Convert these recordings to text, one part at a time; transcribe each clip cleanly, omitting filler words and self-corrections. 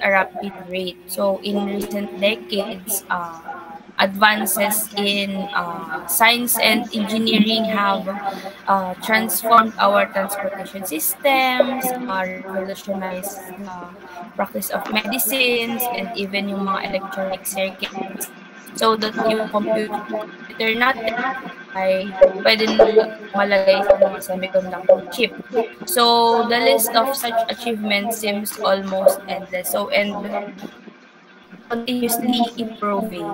a rapid rate. So in recent decades, advances in science and engineering have transformed our transportation systems, revolutionized the practice of medicines, and even yung mga electronic circuits. So that yung computer natin ay pwede nang malagay sa mga semiconductor chip. So the list of such achievements seems almost endless. So and continuously improving.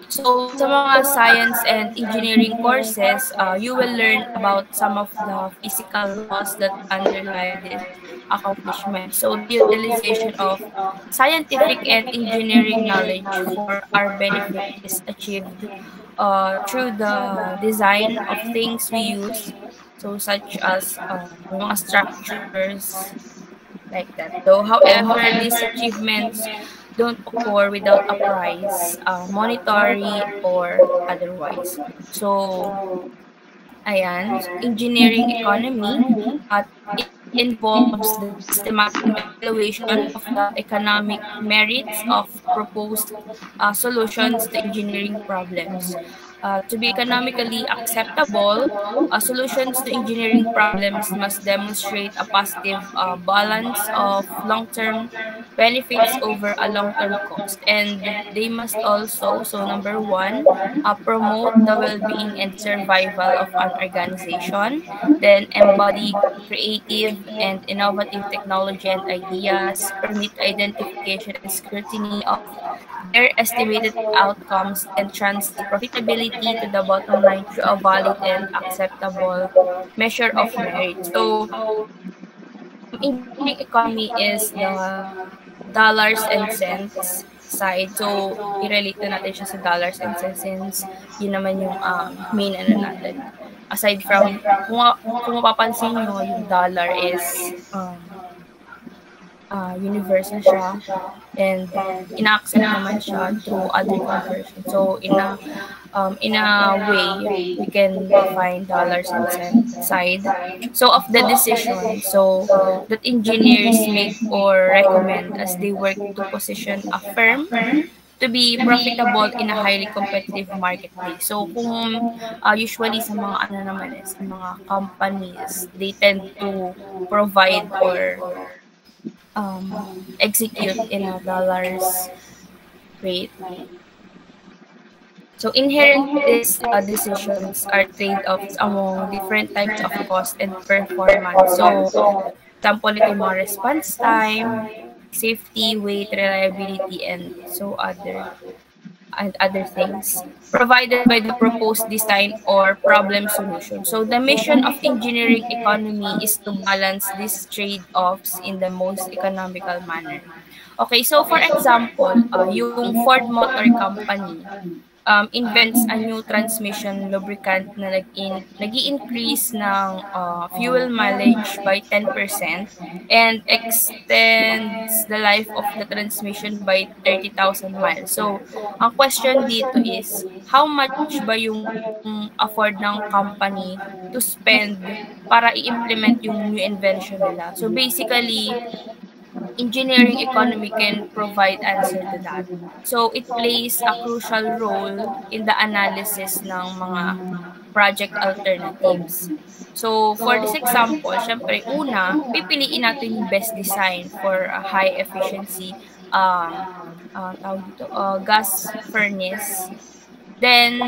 So, sa mga science and engineering courses, you will learn about some of the physical laws that underlie this accomplishment. So, the utilization of scientific and engineering knowledge for our benefit is achieved through the design of things we use, so such as mga structures, like that. So, however, these achievements don't occur without a prize, monetary or otherwise. So, ayan, engineering economy, it involves the systematic evaluation of the economic merits of proposed solutions to engineering problems. To be economically acceptable, solutions to engineering problems must demonstrate a positive balance of long-term benefits over a long-term cost. And they must also, so number one, promote the well-being and survival of an organization, then embody creative and innovative technology and ideas, permit identification and scrutiny of their estimated outcomes, and translate profitability to the bottom line through a valid and acceptable measure of merit. So, engineering economy is the dollars and cents side. So, i-relate na natin siya sa dollars and cents since yun naman yung main ano natin. Aside from, kung mapapansin nyo, yung dollar is universal siya and ina-accept naman siya through other conversion. So, in a way, we can define dollars and cent side. So, of the decision, so that engineers make or recommend as they work to position a firm to be profitable in a highly competitive marketplace. So, kung usually sa mga ano naman sa mga companies, they tend to provide or execute in a dollars rate. So inherent in these decisions are trade-offs among different types of cost and performance. So, example nito yung mga response time, safety, weight, reliability, and other things provided by the proposed design or problem solution. So the mission of engineering economy is to balance these trade-offs in the most economical manner. Okay, so for example, yung Ford Motor Company invents a new transmission lubricant na nag-i-increase ng fuel mileage by 10% and extends the life of the transmission by 30,000 miles. So, ang question dito is, how much ba yung afford ng company to spend para i-implement yung new invention nila? So, basically, engineering economy can provide answer to that. So, it plays a crucial role in the analysis ng mga project alternatives. So, for this example, syempre, una, pipiliin natin yung best design for a high efficiency gas furnace. Then,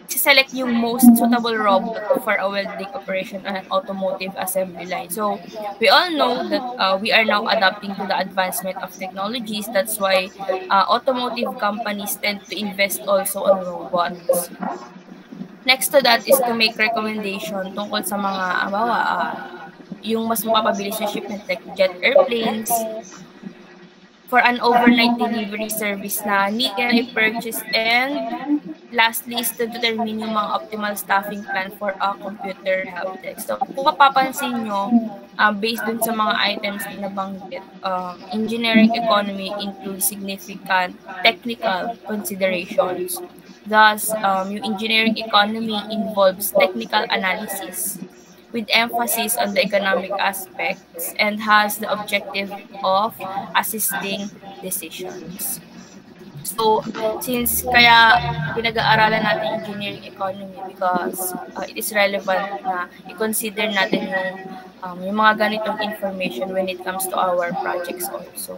select yung most suitable robot for a welding operation on an automotive assembly line. So, we all know that we are now adapting to the advancement of technologies. That's why automotive companies tend to invest also on robots. Next to that is to make recommendation tungkol sa mga, yung mas mapapabilis na shipment like jet airplanes, for an overnight delivery service na nila i-purchase, and lastly is to determine yung mga optimal staffing plan for a computer help desk. So, kung mapapansin nyo, based dun sa mga items na nabanggit, engineering economy includes significant technical considerations. Thus, yung engineering economy involves technical analysis. with emphasis on the economic aspects and has the objective of assisting decisions. So, since kaya pinag-aaralan natin engineering economy because it is relevant na i-consider natin yung mga ganitong information when it comes to our projects also.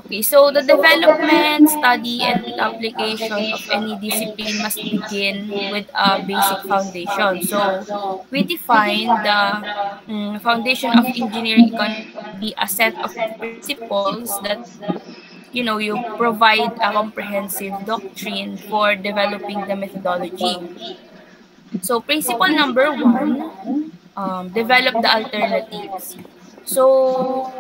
Okay, so the development, study, and application of any discipline must begin with a basic foundation. So, we define the foundation of engineering economy to be a set of principles that you provide a comprehensive doctrine for developing the methodology. So, principle number one, develop the alternatives. So,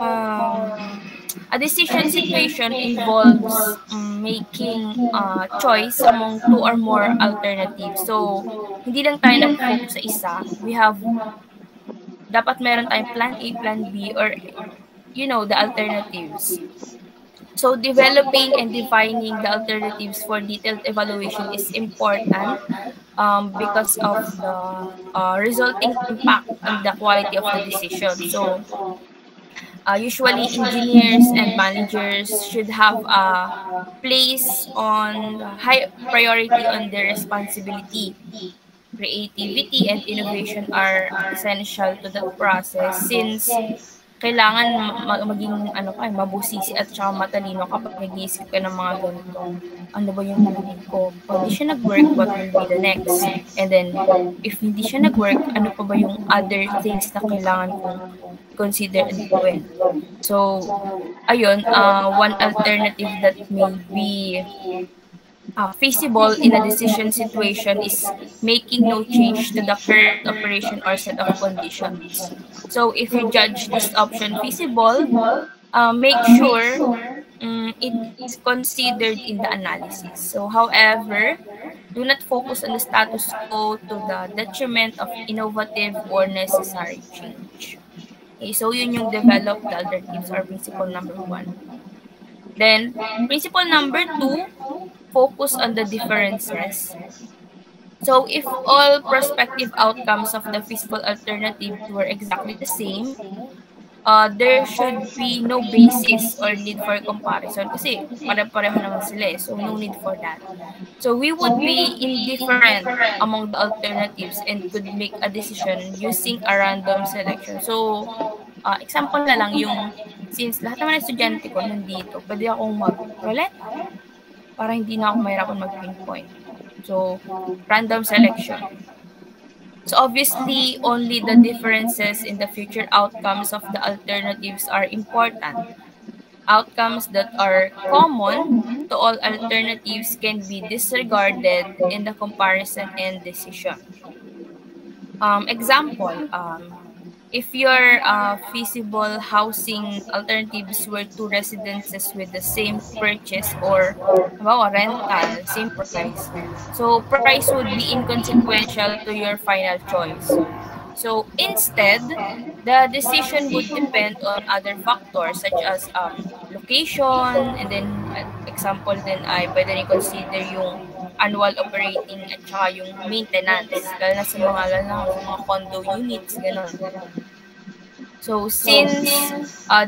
a decision situation involves making a choice among two or more alternatives. So, hindi lang tayo nag-focus sa isa. Dapat meron tayong plan A, plan B, or, the alternatives. So, developing and defining the alternatives for detailed evaluation is important because of the resulting impact on the quality of the decision. So, usually engineers and managers should have a place on high priority on their responsibility. Creativity and innovation are essential to that process since kailangan maging mabusisi at saka matalino kapag nag-iisip ka ng mga ganito. Ano ba yung gagawin ko? Pag di siya nag-work, what will be the next? And then, if hindi siya nag-work, ano pa ba yung other things na kailangan kong consider and gawin? So, ayun, one alternative that may be feasible in a decision situation is making no change to the current operation or set of conditions. So, if you judge this option feasible, make sure it's considered in the analysis. So, however, do not focus on the status quo to the detriment of innovative or necessary change. Okay, so yun yung develop the alternatives or principle number one. Then, principle number two, focus on the differences. So, if all prospective outcomes of the feasible alternatives were exactly the same, there should be no basis or need for comparison kasi pare-pareho naman sila so no need for that. So, we would be indifferent among the alternatives and could make a decision using a random selection. So, example na lang since lahat naman ng estudyante ko nandito, pwede akong mag-roleta para hindi na ako mahirapan mag-pinpoint. So, random selection. So, obviously, only the differences in the future outcomes of the alternatives are important. Outcomes that are common to all alternatives can be disregarded in the comparison and decision. Example, if your feasible housing alternatives were two residences with the same purchase or rental, same price, so price would be inconsequential to your final choice. So instead, the decision would depend on other factors such as location, and then example din ay pwede rin consider yung annual operating at saka yung maintenance, lalo na sa mga condo units, gano'n. So, since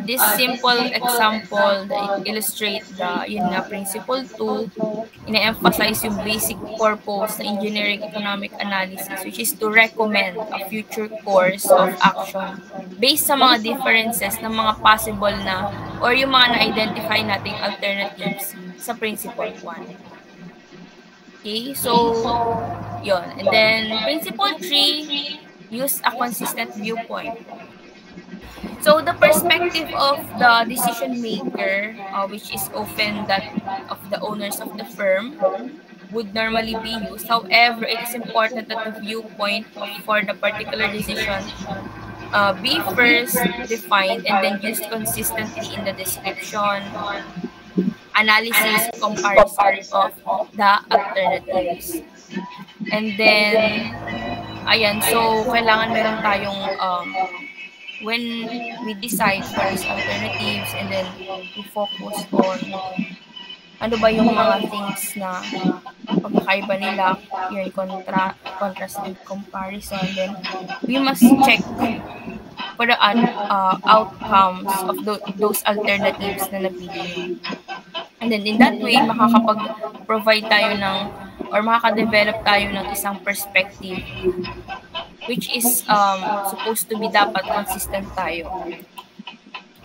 this simple example illustrate the principle 2, ina-emphasize yung basic purpose ng engineering economic analysis, which is to recommend a future course of action based sa mga differences ng mga possible na or yung mga na-identify nating alternatives sa principle 1. Okay, so, yun. And then, principle 3, use a consistent viewpoint. So, the perspective of the decision maker, which is often that of the owners of the firm, would normally be used. However, it is important that the viewpoint for the particular decision be first defined and then used consistently in the description, analysis, comparison of the alternatives. And then, ayan, so kailangan meron tayong when we decide for these alternatives and then we focus on ano ba yung mga things na pagkakaiba nila, yun, contrast and comparison. Then, we must check for the outcomes of those alternatives na napili nyo. And then, in that way, makakapag-provide tayo or makaka-develop tayo ng isang perspective which is supposed to be dapat consistent tayo.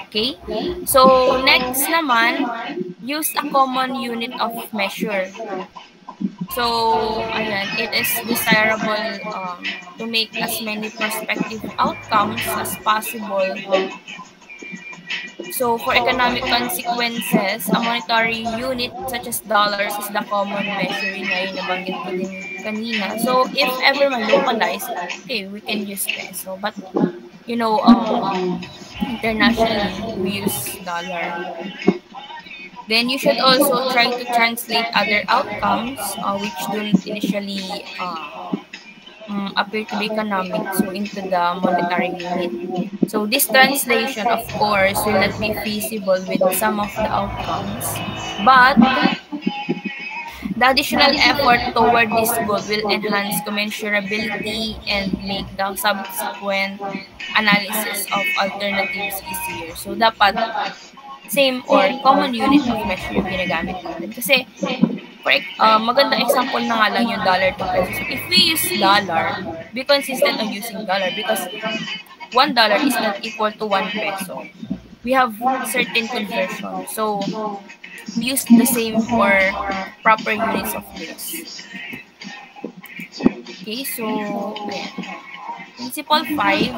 Okay? So, next naman, use a common unit of measure. So, ayan, it is desirable to make as many prospective outcomes as possible. So, for economic consequences, a monetary unit such as dollars is the common measure. Yun nga yung nabanggit ko din kanina. So, if ever man localized, okay, we can use peso. But, internationally, we use dollar. Then you should also try to translate other outcomes which don't initially appear to be economic, so into the monetary unit. So this translation, of course, will not be feasible with some of the outcomes, but the additional effort toward this goal will enhance commensurability and make the subsequent analysis of alternatives easier. So dapat same or common unit of measure yung ginagamit natin. Kasi, magandang example na nga lang yung dollar to peso. So, if we use dollar, be consistent on using dollar because $1 is not equal to 1 peso. We have certain conversion. So, use the same or proper units of this. Okay, so, ayan. Principle 5.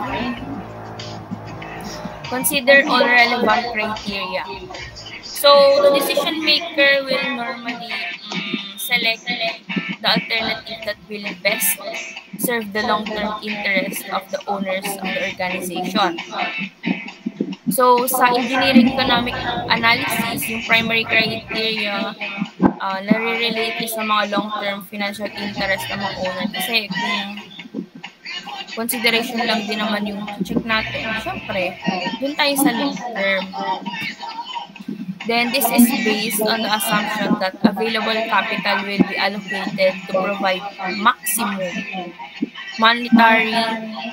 Consider all relevant criteria. So, the decision maker will normally select the alternative that will best serve the long-term interest of the owners of the organization. So, sa engineering economic analysis, yung primary criteria nare-relate sa mga long-term financial interest ng mga owner. Kasi kung consideration lang din naman yung check natin, syempre, dun tayo sa long term. Then, this is based on the assumption that available capital will be allocated to provide maximum monetary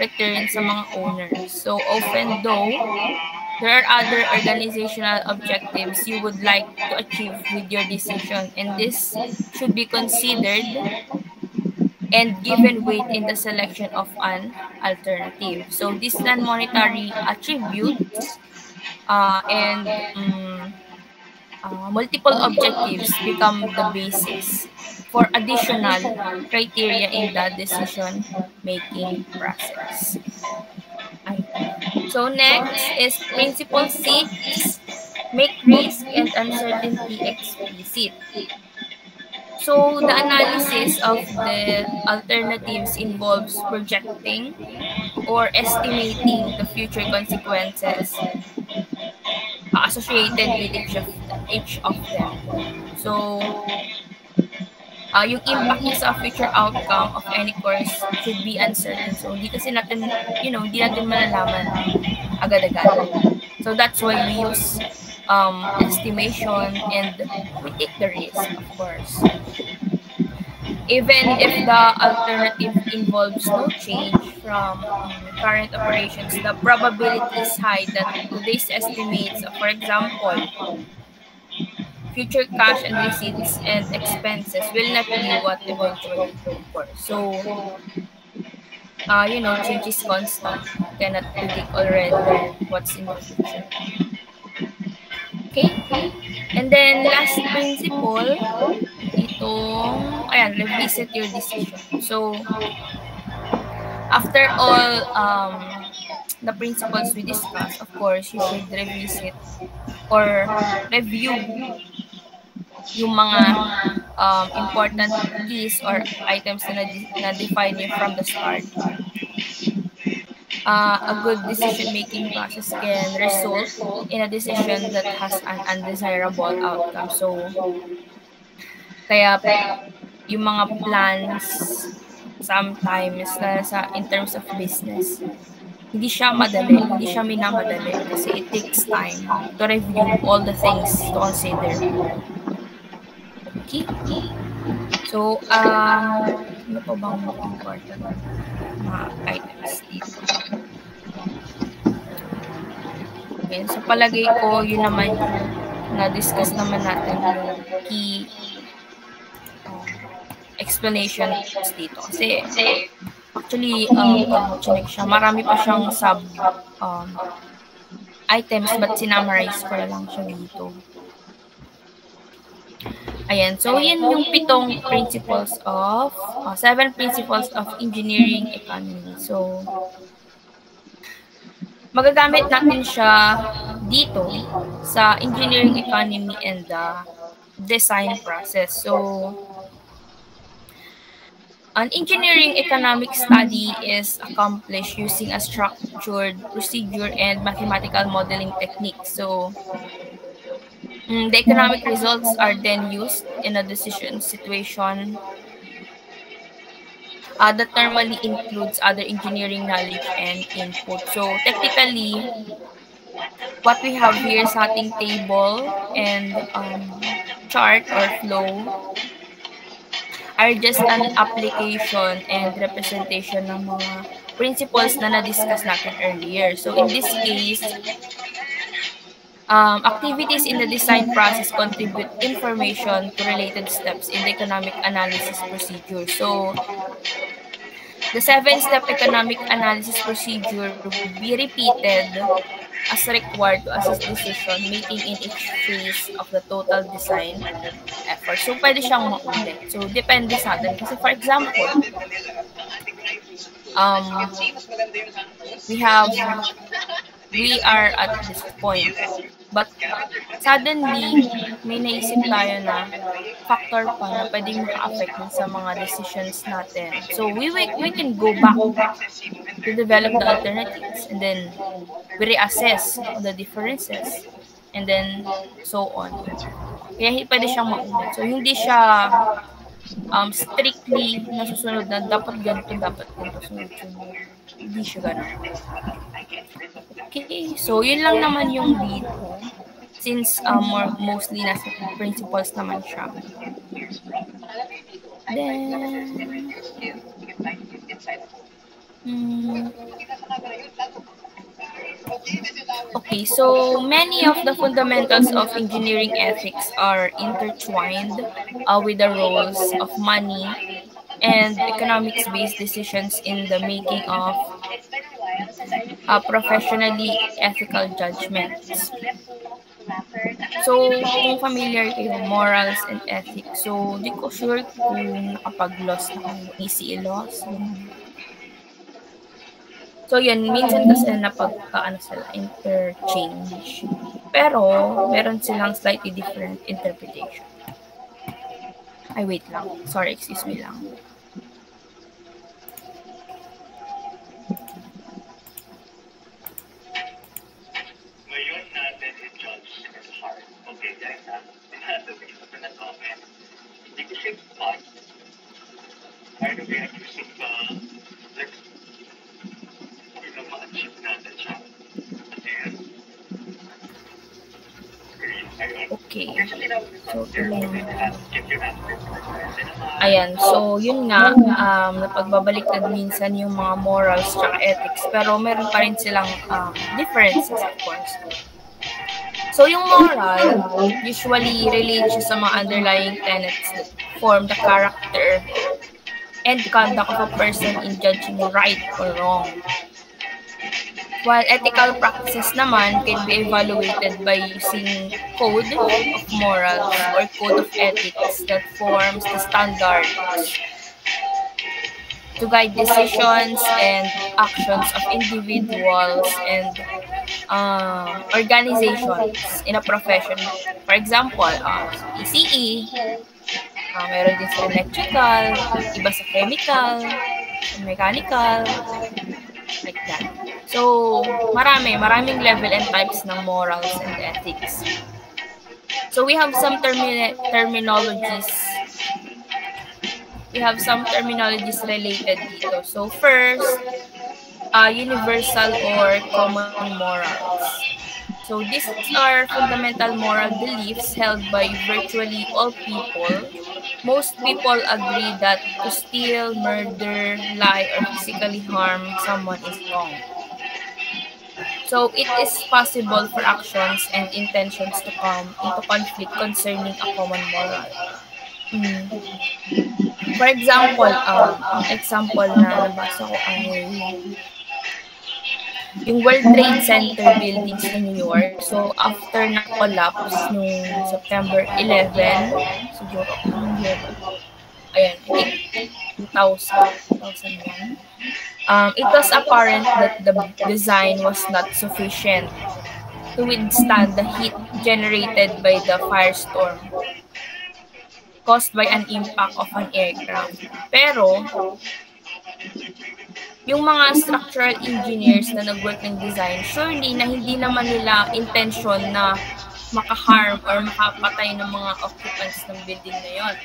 return sa mga owners. So, often though, there are other organizational objectives you would like to achieve with your decision, and this should be considered and given weight in the selection of an alternative. So these non-monetary attributes and multiple objectives become the basis for additional criteria in the decision-making process. So next is Principle 6, make risk and uncertainty explicit. So, the analysis of the alternatives involves projecting or estimating the future consequences associated with each of them. So, yung impact niya sa future outcome of any course should be uncertain. So, hindi natin malalaman agad-agad. So, that's why we use estimation and we take the risk, of course. Even if the alternative involves no change from current operations, the probability is high that today's estimates, for example, future cash and receipts and expenses will not be what eventually occurs. So, change is constant. You cannot predict already what's in the future. Okay? And then, last principle, revisit your decision. So, after all the principles we discussed, of course, you should revisit or review yung mga important keys or items na define you from the start. A good decision-making process can result in a decision that has an undesirable outcome. So, kaya yung mga plans sometimes in terms of business, hindi siya minamadali kasi it takes time to review all the things to consider. Okay. So, ano pa bang important mga items dito? Okay, so palagay ko, yun naman yung na-discuss naman natin yung key explanations dito. Kasi, actually, pag chinek siya, marami pa siyang items, but sinamarize ko lang siya dito. Ayan, so yun yung 7 principles of engineering economy. So, magagamit natin siya dito sa engineering economy and the design process. So, an engineering economic study is accomplished using a structured procedure and mathematical modeling technique. So, the economic results are then used in a decision situation that normally includes other engineering knowledge and input. So, technically, what we have here sa ating table and chart or flow are just an application and representation ng mga principles na na-discuss natin earlier. So, in this case, activities in the design process contribute information to related steps in the economic analysis procedure. So, the 7-step economic analysis procedure will be repeated as required to assess decision making in each phase of the total design effort. So, pwede siyang maulit. So, depende sa atin. Kasi, for example, we are at this point. But suddenly, may naisip tayo na factor pa na pwedeng maka-affect sa mga decisions natin. So, we can go back to develop the alternatives and then we reassess the differences and then so on. Kaya pwede siyang maulit. So, hindi siya strictly nasusunod na dapat ganito sunod-sunod. Hindi siya ganun. Okay, so yun lang naman yung dito. Since mostly nasa principles naman siya. Then, okay, so many of the fundamentals of engineering ethics are intertwined with the roles of money and economics-based decisions in the making of professionally ethical judgments. So, kung familiar kayo, morals and ethics. So, di ko sure kung nakapag-loss na kayo. ECE loss. So, yun. Minsan kasi sila, interchange. Pero, meron silang slightly different interpretation. Ay, wait lang. Sorry, excuse me lang. Okay, guys, na to, and hindi ko siya thought. By the way, using like, ma-achieve natin siya. Okay. So, ayan. So, yun nga, napagbabaliktad minsan yung mga morals at ethics, pero meron pa rin silang differences, of course. So, yung moral, usually relates siya sa mga underlying tenets that form the character and conduct of a person in judging right or wrong. While ethical practices naman can be evaluated by using code of morals or code of ethics that forms the standards to guide decisions and actions of individuals and organizations in a profession. For example, ECE, meron din sa electrical, iba sa chemical, mechanical, like that. So, maraming level and types ng morals and ethics. So, we have some terminologies. We have some terminologies related dito. So, first, universal or common morals. So these are fundamental moral beliefs held by virtually all people. Most people agree that to steal, murder, lie, or physically harm someone is wrong. So it is possible for actions and intentions to come into conflict concerning a common moral. Mm. For example, ang example na nabasa ko ay yung World Trade Center buildings sa New York. So, after ng collapse nung September 11, siguro, anong year ba? Ayan, I think 2000 it was apparent that the design was not sufficient to withstand the heat generated by the firestorm caused by an impact of an aircraft. Pero, yung mga structural engineers na nag-work ng design, surely na hindi naman nila intention na maka-harm or makapatay ng mga occupants ng building na yon.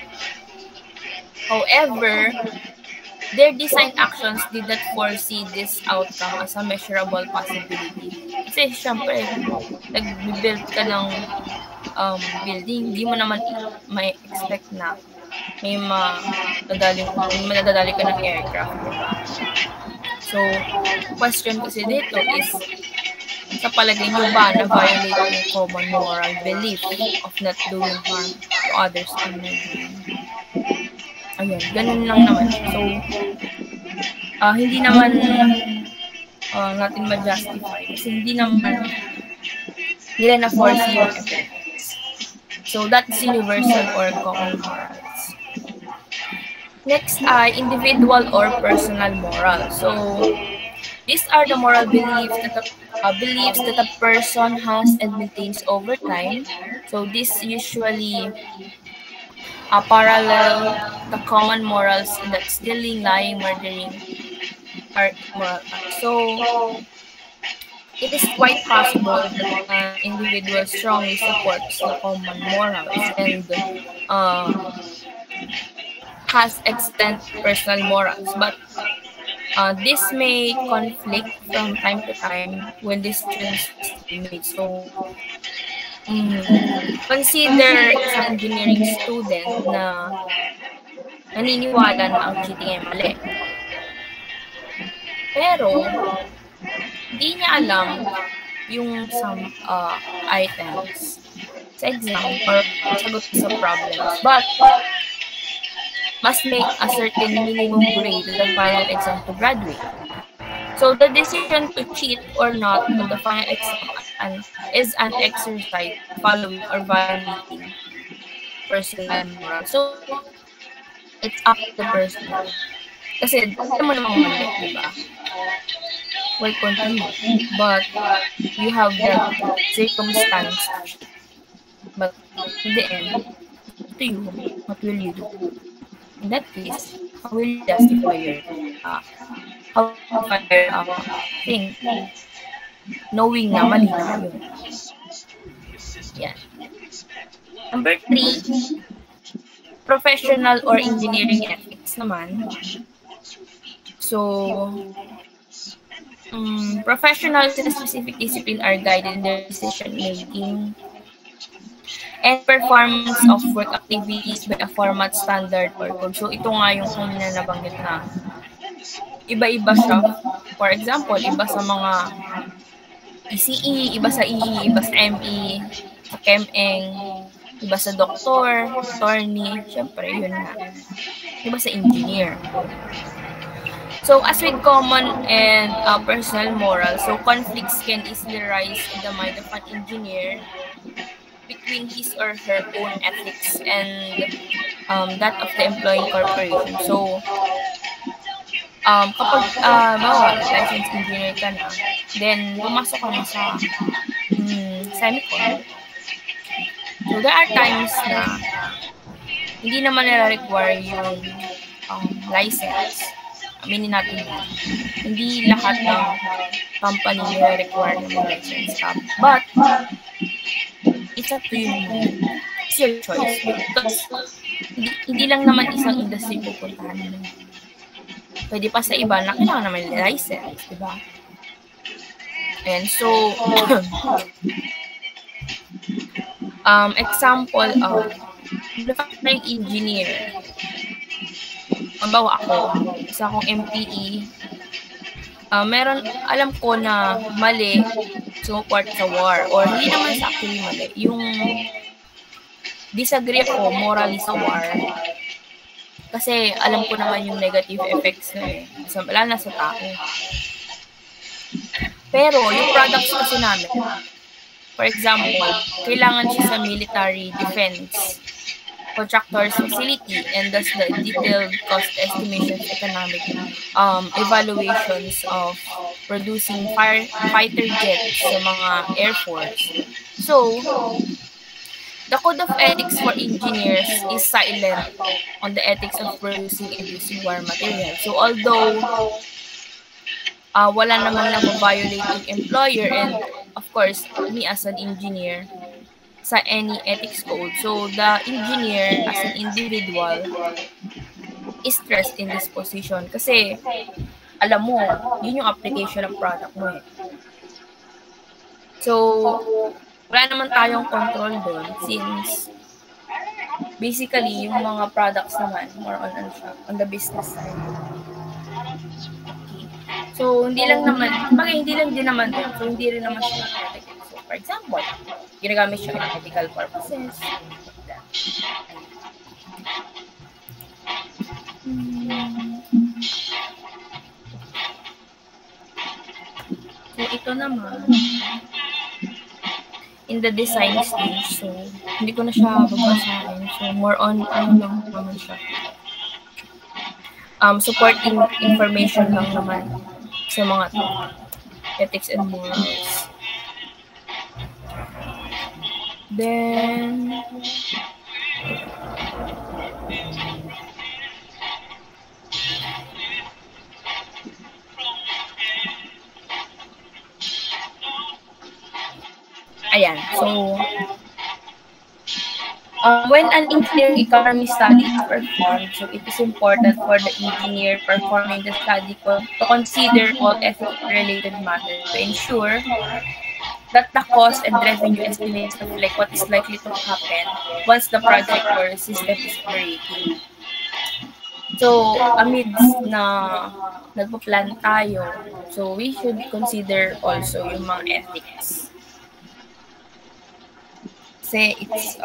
However, their design actions did not foresee this outcome as a measurable possibility. Kasi syempre, nag-build ka ng building, hindi mo naman may expect na may madadali ka ng aircraft, diba? So, question kasi dito is, sa palagay nyo ba na violate yung common moral belief of not doing harm to others in my dream? Ayun, ganun lang naman. So, hindi naman natin ma-justify kasi hindi naman nila na-foresee yung effects. So, that's universal or common morals. Next ay individual or personal moral. So, these are the moral beliefs that a person has and maintains over time. So, this usually parallel the common morals that stealing, lying, murdering are immoral. So, it is quite possible that an individual strongly supports the common morals and has extant personal morals, but this may conflict from time to time when decisions are made. So, consider isang engineering student na naniniwala na ang cheating ay mali. Pero, hindi niya alam yung some items sa exam or sagot sa problems. But, must make a certain minimum grade in the final exam to graduate. So the decision to cheat or not on the final exam is an exercise following or violating personal moral. So it's up to the person. Kasi alam mo namang mali, diba? Well, continue. But you have that circumstance to cheat. But in the end, to you, what will you do? In that case, how will you justify your thing knowing na mali ka yun? Yan. Number 3, professional or engineering ethics naman. So, professionals in a specific discipline are guided in their decision-making and performance of work activities by a format, standard, or code. So, ito nga yung kanina nabanggit na iba-iba siya. For example, iba sa mga ECE, iba sa EE, iba sa ME, sa ChemEng, iba sa doktor, attorney, syempre, yun na. Iba sa engineer. So, as with common and personal moral, so conflicts can easily rise in the mind of an engineer between his or her own ethics and that of the employing corporation. So, kapag licensed engineer ka na, then pumasok ka na sa semicon. So, there are times na hindi naman nila-require yung license. Aminin natin na hindi lahat ng company nila-require ng license ka. But, it's up to you. It's your choice. Because hindi lang naman isang industry pupuntahan mo. Pwede pa sa iba na kailangan naman license, diba? And so, example of manufacturing engineer. Halimbawa ako, isa akong MPE, alam ko na mali sumuport sa war, or hindi naman sa actually mali, yung disagree ako morally sa war. Kasi alam ko naman yung negative effects na lalo na sa tao. Pero yung products kasi namin, for example, kailangan siya sa military defense contractors facility, and thus the detailed cost estimations, economic evaluations of producing fighter jets sa mga Air Force. So, the code of ethics for engineers is silent on the ethics of producing and using war material. So, although wala namang nababiolate yung employer and of course, me as an engineer, sa any ethics code. So, the engineer as an individual is stressed in this position kasi alam mo, yun yung application ng product mo . So, wala naman tayong control doon since basically, yung mga products naman, more on on the business side. Okay. So, hindi lang din naman doon. So, hindi rin naman siya protected. So, for example, ginagamit siya in medical purposes. So, ito naman, in the design stage, so, hindi ko na siya babasahin. So, more on, lang naman siya. Supporting information lang naman sa mga ethics and morals. Then, ayan, so, when an engineering economy study is performed, so it is important for the engineer performing the study to consider all ethics-related matters to ensure that the cost and revenue estimates reflect what is likely to happen once the project or system is operating. So, amidst na nagpo-plan tayo, so we should consider also yung mga ethics. Kasi it's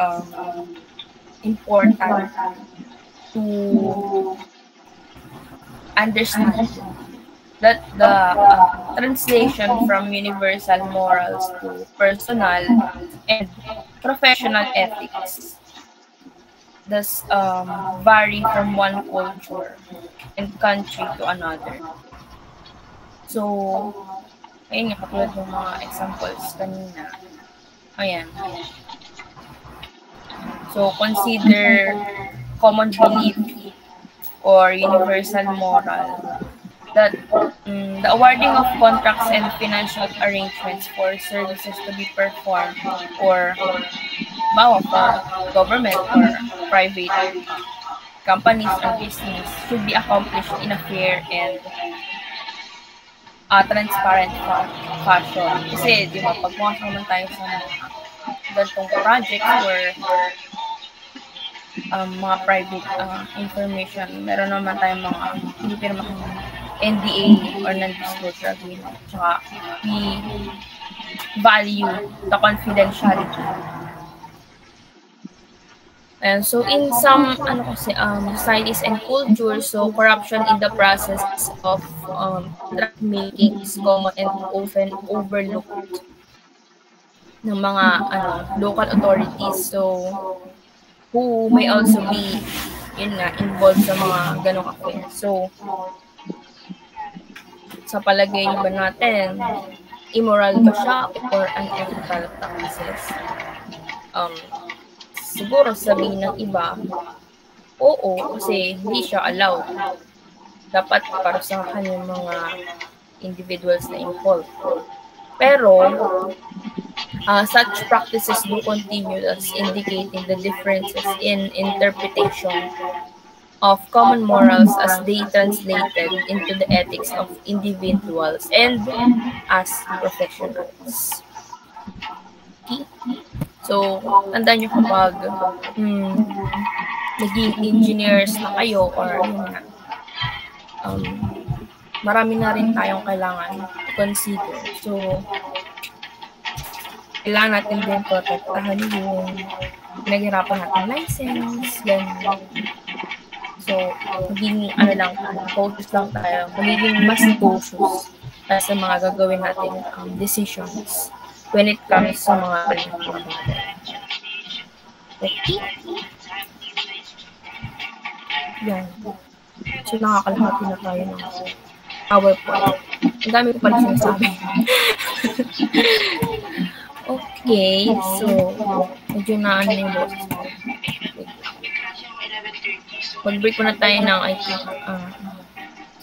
important to understand that the translation from universal morals to personal and professional ethics does vary from one culture and country to another. So, ayun nga, katulad ng mga examples kanina. Ayan. So, consider common belief or universal moral that the awarding of contracts and financial arrangements for services to be performed or for government or private companies or business should be accomplished in a fair and transparent fashion. Kasi, di ba, pag pumasok naman tayo sa ganitong projects or mga private information, meron naman tayong mga hindi pirma NDA or non-disclosure agreement. Tsaka, we value the confidentiality. And so, in some societies and cultures, so corruption in the process of contract making is common and often overlooked ng mga local authorities. So, who may also be involved sa mga ganong affairs. So, sa palagay ba natin, immoral ba siya or unethical practices? Siguro sabihin ng iba, oo, kasi hindi siya allowed. Dapat parusahan yung mga individuals na involved. Pero, such practices do continue, thus indicating the differences in interpretation of common morals as they translated into the ethics of individuals and as professionals. Okay? So, tandaan nyo kapag mm, naging engineers na kayo or yun nga, um, marami na rin tayong kailangan i-consider. So, kailangan natin din protektahan yung pinaghirapan nating license, ganun. So, maging ano lang tayo, cautious lang tayo, magiging mas cautious sa mga gagawin nating decisions when it comes sa mga ganitong mga bagay. Okay? Yan. So, nakakalahati na tayo ng PowerPoint. Ang dami ko pala sinasabi. Okay, so, medyo na ano yung boses ko. Mag-break muna tayo ng, I think,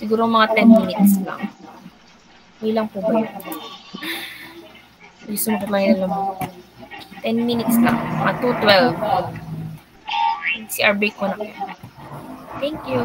siguro mga 10 minutes lang. May lang po ba yun? Gusto mo ko lang yun lang. 10 minutes lang. Mga 2:12. CR break ko na. Thank you.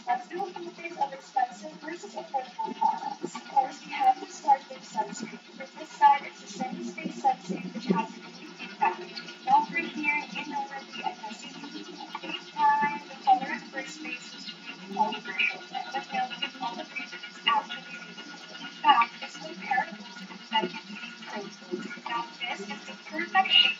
Let's do a focus of expensive versus affordable products. Of course, we have to start with sunscreen. For this side, it's the Sunny Stay Sunscreen, which has a UV packaging. Now for here, you know that the SUV baseline, the color at first base is really controversial, but now we can all agree that it's actually really good. In fact, it's comparable to the Vitamin C Pro. Now this is the perfect shape.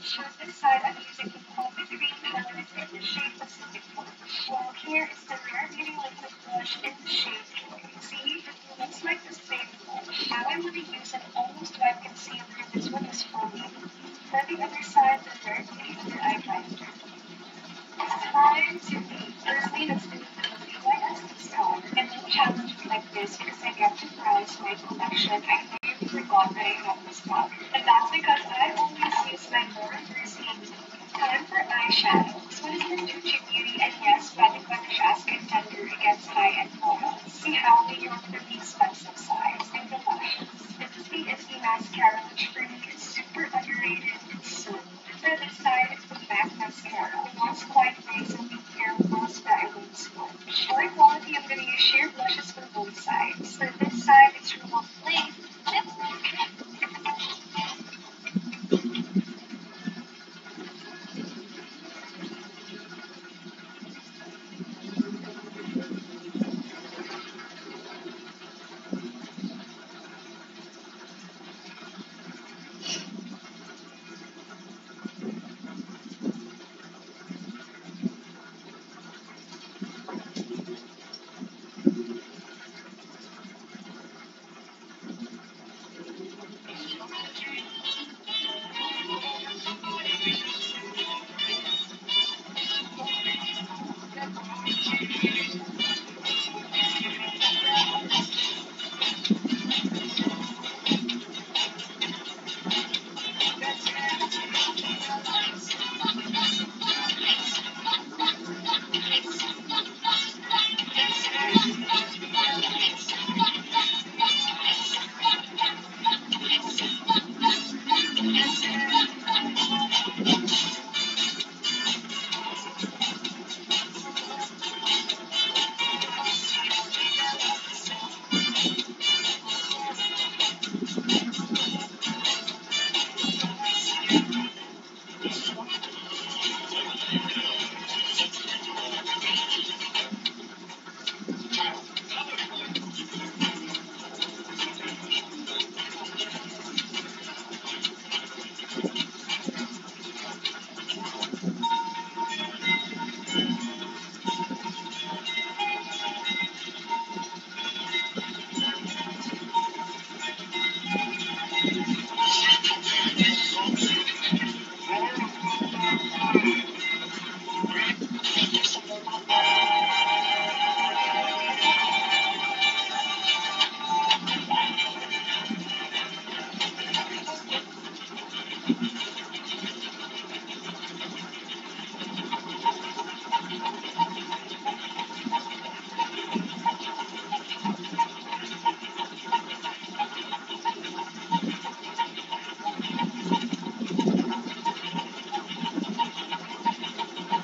For this side, I'm using the coffee green colors in the shade Pacific Blue. While here is the Rare Beauty Liquid Blush in the shade Joy. See, it looks like the same blush. Now I'm going to use an almost wet concealer. This one is for me. For the other side, the Rare Beauty Under Eye Primer. It's time to be early and sustainability. Why does this come? And don't challenge me like this because I get to prize my collection. I know you forgot that I have this product. And that's because I always use my Laura Mercier. Time for eyeshadow. This one is the Gucci Beauty, and yes, Magic Blush as contender against high-end models. See how they are for the expensive sides and the lashes. This is the Ipsy mascara, which for me is super underrated. It's so good. For this side, it's the MAC mascara. It was quite nice and big hair gloss that I won't sponge. For quality, I'm going to use sheer blushes for both sides. For this side, it's Rimmel Flame.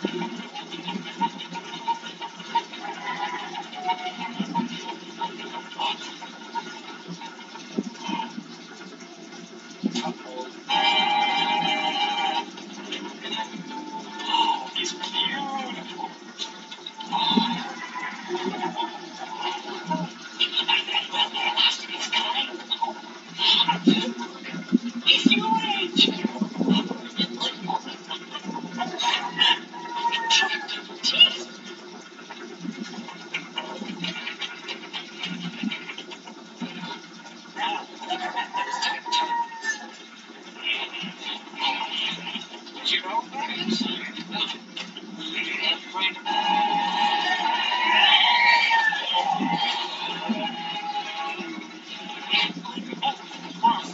It's beautiful. It's huge. Did you know about this?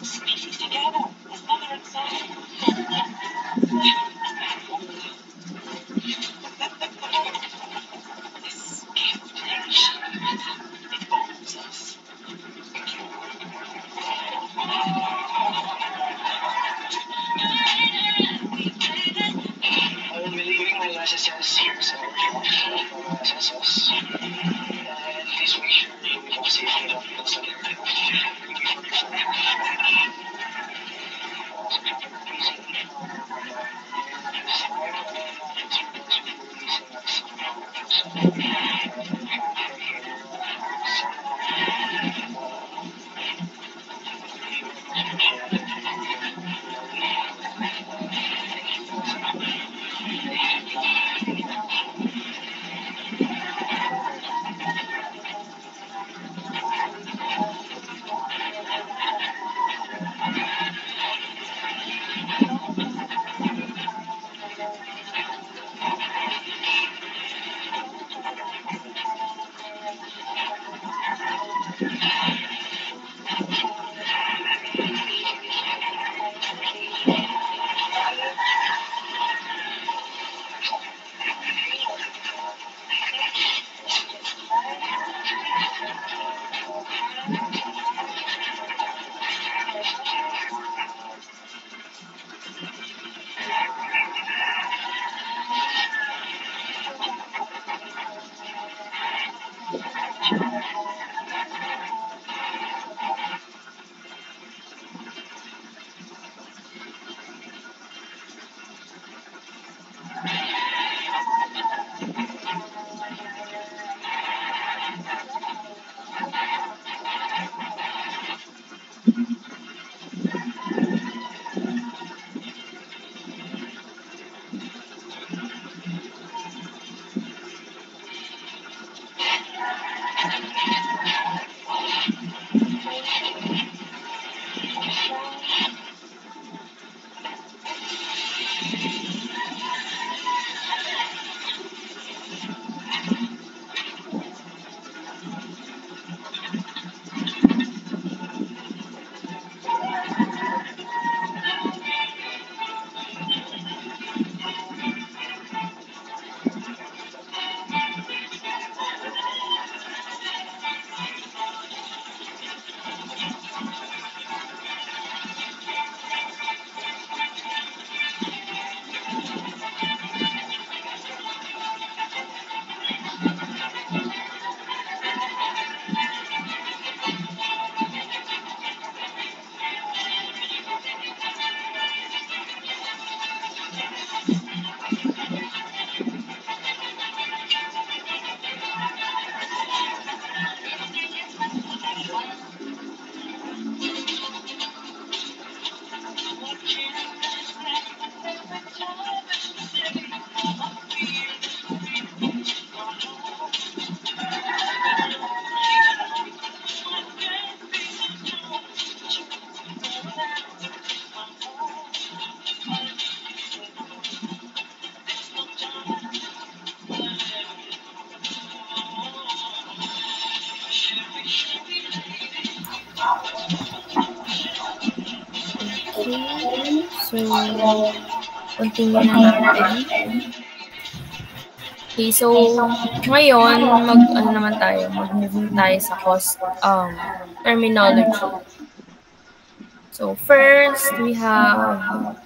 Species together as mother and son. This connection, it bonds us. I will be leaving my SSS here, so my SSS. And please make sure you wake up safely, don't feel so dirty. Also, traffic are busy. This time, it's supposed to be releasing us. So, traffic So, continue na natin. Okay, so ngayon mag-move tayo sa terminology. So first we have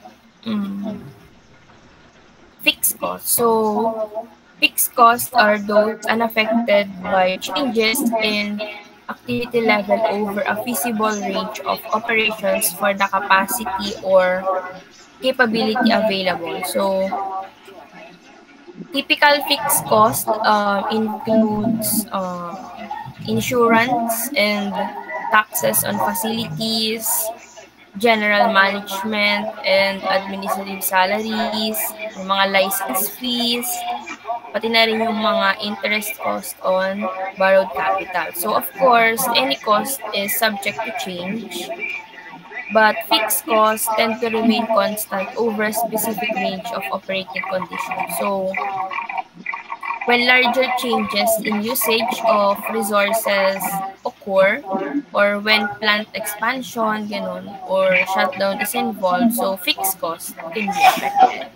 fixed costs. So, fixed costs are those unaffected by changes in activity level over a feasible range of operations for the capacity or capability available. So, typical fixed cost includes insurance and taxes on facilities, general management and administrative salaries, yung mga license fees, pati na rin yung mga interest cost on borrowed capital. So of course, any cost is subject to change, but fixed costs tend to remain constant over a specific range of operating conditions. So when larger changes in usage of resources occur, or when plant expansion, ganun, or shutdown is involved, so fixed cost can be affected.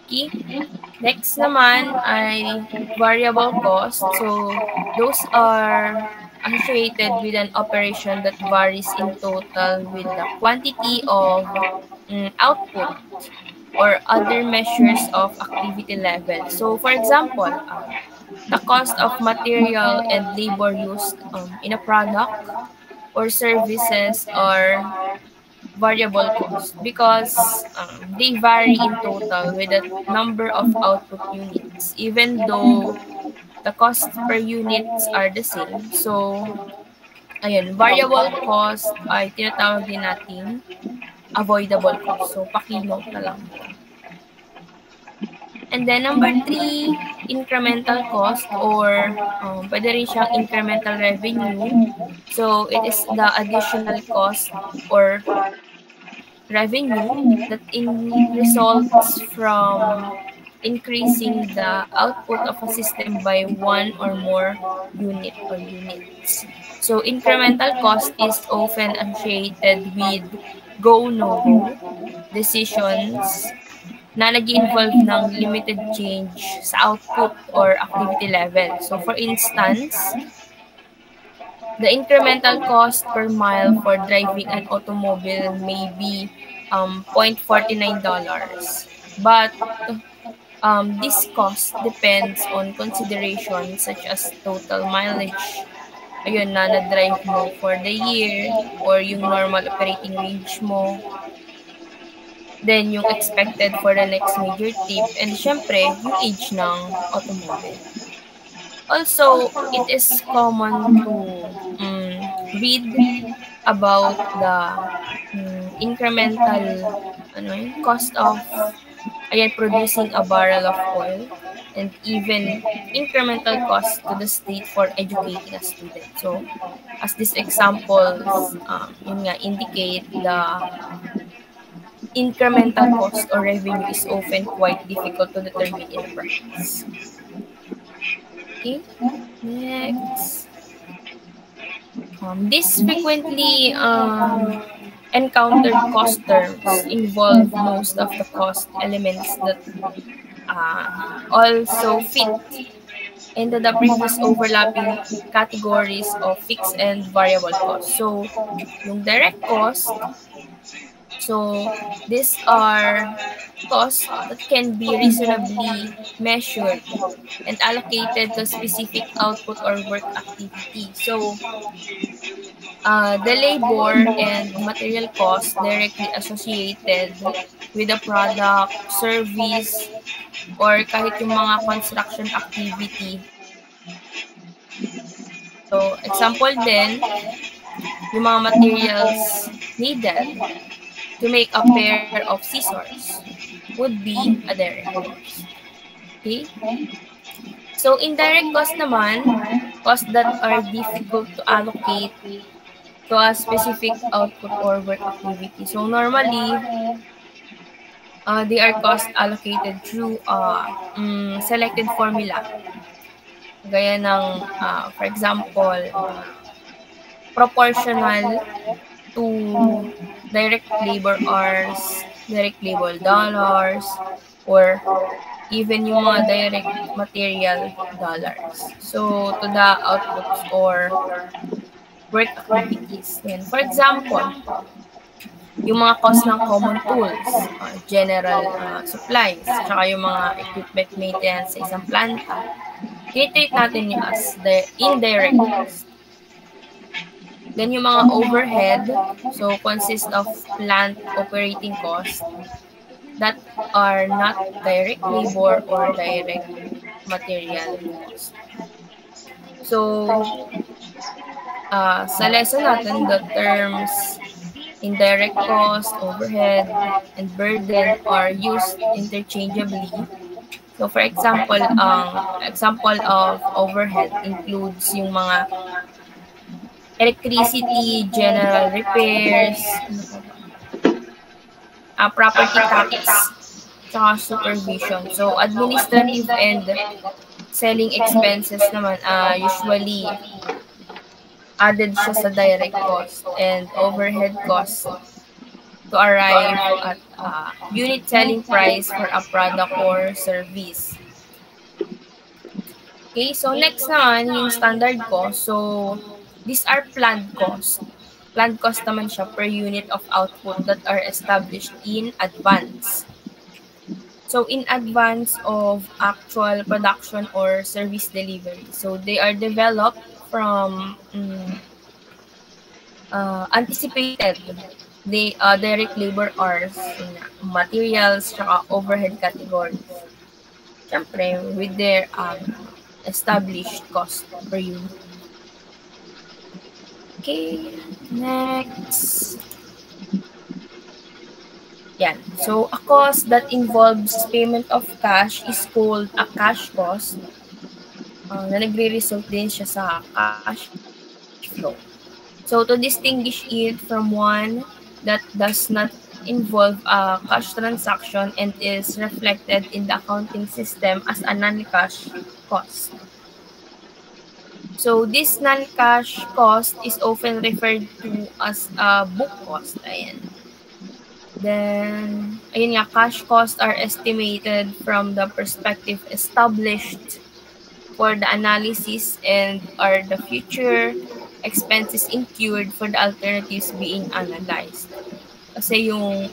Okay? Next naman ay variable cost. So, those are associated with an operation that varies in total with the quantity of output or other measures of activity level. So, for example, the cost of material and labor used in a product or services are variable cost because they vary in total with the number of output units, even though the cost per units are the same. So, ayun, variable cost ay tinatawag din nating avoidable cost. So, paki-note na lang po. And then number 3, incremental cost or pwede rin siyang incremental revenue. So, it is the additional cost or revenue that results from increasing the output of a system by one or more unit or units. So, incremental cost is often associated with go, no-go decisions na nag-involve ng limited change sa output or activity level. So, for instance, the incremental cost per mile for driving an automobile may be $0.49. But this cost depends on considerations such as total mileage, ayun na na-drive mo for the year, or yung normal operating range mo, then yung expected for the next major trip, and syempre, yung age ng automobile. Also, it is common to read about the incremental cost of producing a barrel of oil, and even incremental cost to the state for educating a student. So, as these examples yun nga, indicate, the incremental cost or revenue is often quite difficult to determine in practice. Okay, next. This frequently encountered cost terms involve most of the cost elements that also fit into the previous overlapping categories of fixed and variable costs. So, yung direct cost, so these are costs that can be reasonably measured and allocated to specific output or work activity. So, the labor and material costs directly associated with the product, service, or kahit yung mga construction activity. So, example din, yung mga materials needed to make a pair of scissors would be a direct cost. Okay? So, indirect cost naman, costs that are difficult to allocate to a specific output or work activity. So, normally, they are cost allocated through selected formula. Gaya ng, for example, proportional to direct labor hours, direct labor dollars, or even yung mga direct material dollars. So, to the outputs or work activities. Then, for example, yung mga cost ng common tools, general supplies, tsaka yung mga equipment maintenance sa isang planta, tinitreat natin yung as the indirect cost. Then yung mga overhead, so consist of plant operating costs that are not direct labor or direct material cost. So, sa lesson natin, the terms indirect cost, overhead, and burden are used interchangeably. So, for example, example of overhead includes yung mga electricity, general repairs, property tax, tsaka supervision. So, administrative and selling expenses naman, usually added siya sa direct cost and overhead cost to arrive at unit selling price for a product or service. Okay, so next naman yung standard cost. So, these are planned costs. Planned cost naman siya per unit of output that are established in advance. So, in advance of actual production or service delivery. So, they are developed from anticipated direct labor hours, materials, tsaka overhead categories. Siyempre, with their established cost per unit. Okay, next. Yan. So, a cost that involves payment of cash is called a cash cost na nagre-result din siya sa cash flow. So, to distinguish it from one that does not involve a cash transaction and is reflected in the accounting system as a non-cash cost. So, this non-cash cost is often referred to as a book cost. Ayan. Then, ayun nga, cash costs are estimated from the perspective established for the analysis and are the future expenses incurred for the alternatives being analyzed. Kasi yung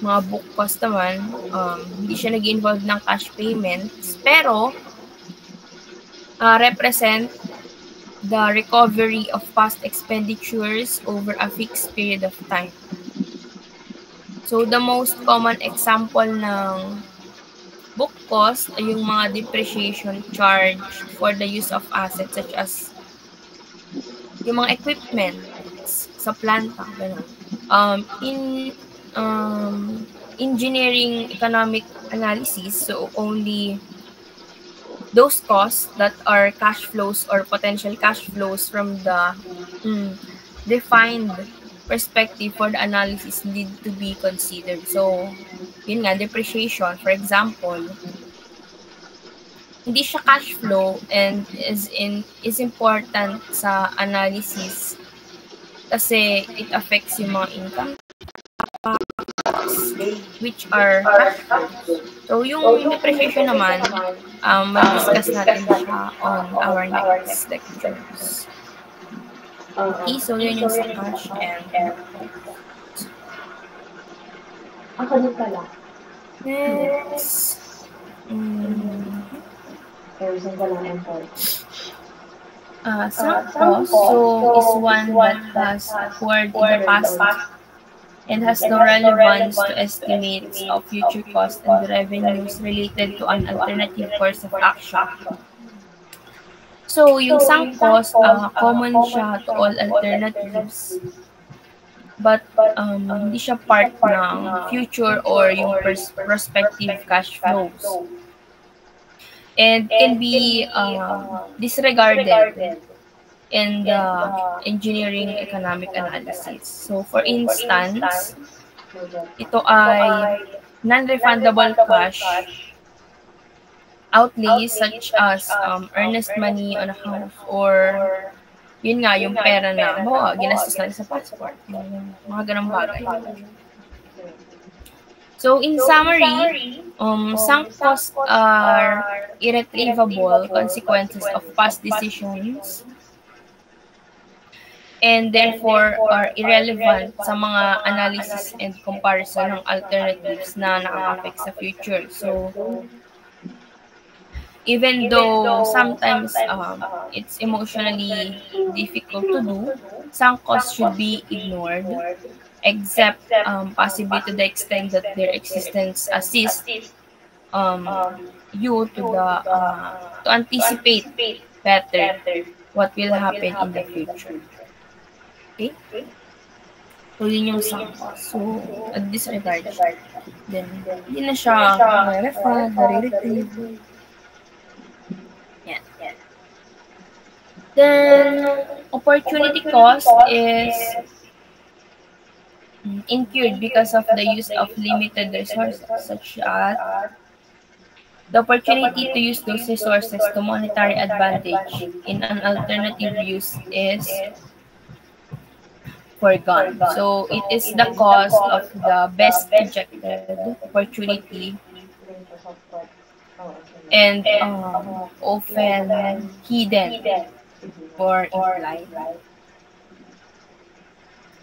mga book cost naman, hindi siya nag-involve ng cash payments, pero represent the recovery of past expenditures over a fixed period of time. So, the most common example ng book cost ay yung mga depreciation charge for the use of assets such as yung mga equipment sa planta. In engineering economic analysis, so only those costs that are cash flows or potential cash flows from the defined perspective for the analysis need to be considered. So, yun nga, depreciation, for example, hindi siya cash flow and is important sa analysis kasi it affects yung mga income which are cash flows. So, yung depreciation naman, mag-discuss natin siya on our next lectures. Okay, so yun yung sa cash and ako din pala. next. Sunk cost is one that has occurred in the past and has no relevance to estimates of future costs and the revenues related to an alternative course of action. So, yung sunk cost, common siya to all alternatives. But, hindi siya part ng future or yung prospective cash flows. And can be disregarded in the engineering economic analysis. So, for instance, ito ay non-refundable cash outlays such as earnest money on a house or yun nga, yung pera na ginastos natin sa passport. Mga ganang bagay. So, in summary, sunk costs are irretrievable consequences of past decisions and therefore are irrelevant sa mga analysis and comparison ng alternatives na nakaka-affect sa future. So, even though sometimes it's emotionally difficult to do, sunk costs should be ignored, except possibly to the extent that their existence assists you to anticipate better what will happen in the future. Okay? So, yun yung sunk cost. So, at disregard siya. Then, hindi na siya ma-refund, ma-retrieve. Yan. Then, opportunity cost is incurred because of the use of limited resources, such as the opportunity to use those resources to monetary advantage in an alternative use is foregone. So, it is the cost of the best projected opportunity and often hidden or implied.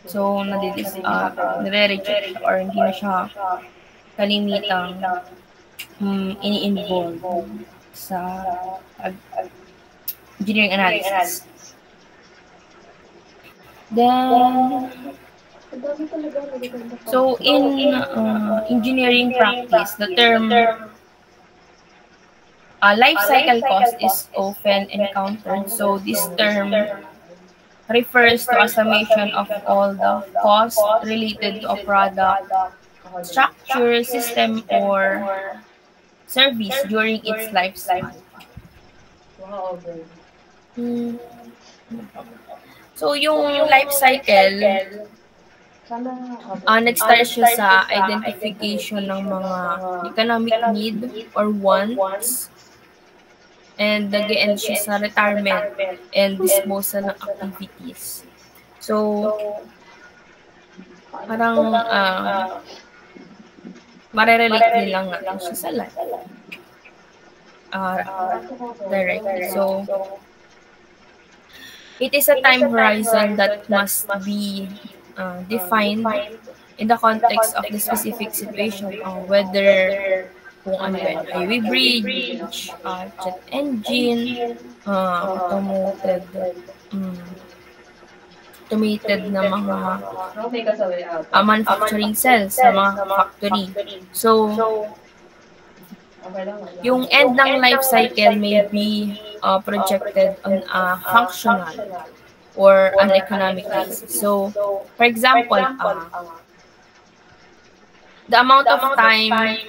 So, nare-reject or hindi na siya kalimitang ini-involve sa engineering analysis. Then, so in engineering practice, the term life cycle cost is often encountered. So this term refers to a summation of all the costs related to a product, structure, system, or service during its lifespan. So, yung life cycle, nag-start siya sa identification ng mga economic need or wants, and nag-end siya sa retirement and disposal ng activities. So, parang marerelate din lang natin siya sa life. Directly. So, it is a time horizon that must be defined in the context of the specific situation, whether kung ano yan, highway bridge, jet engine, automated na mga manufacturing cells sa mga factory. So, yung end ng life cycle may be projected on a functional or an economic basis. So, for example, the amount of time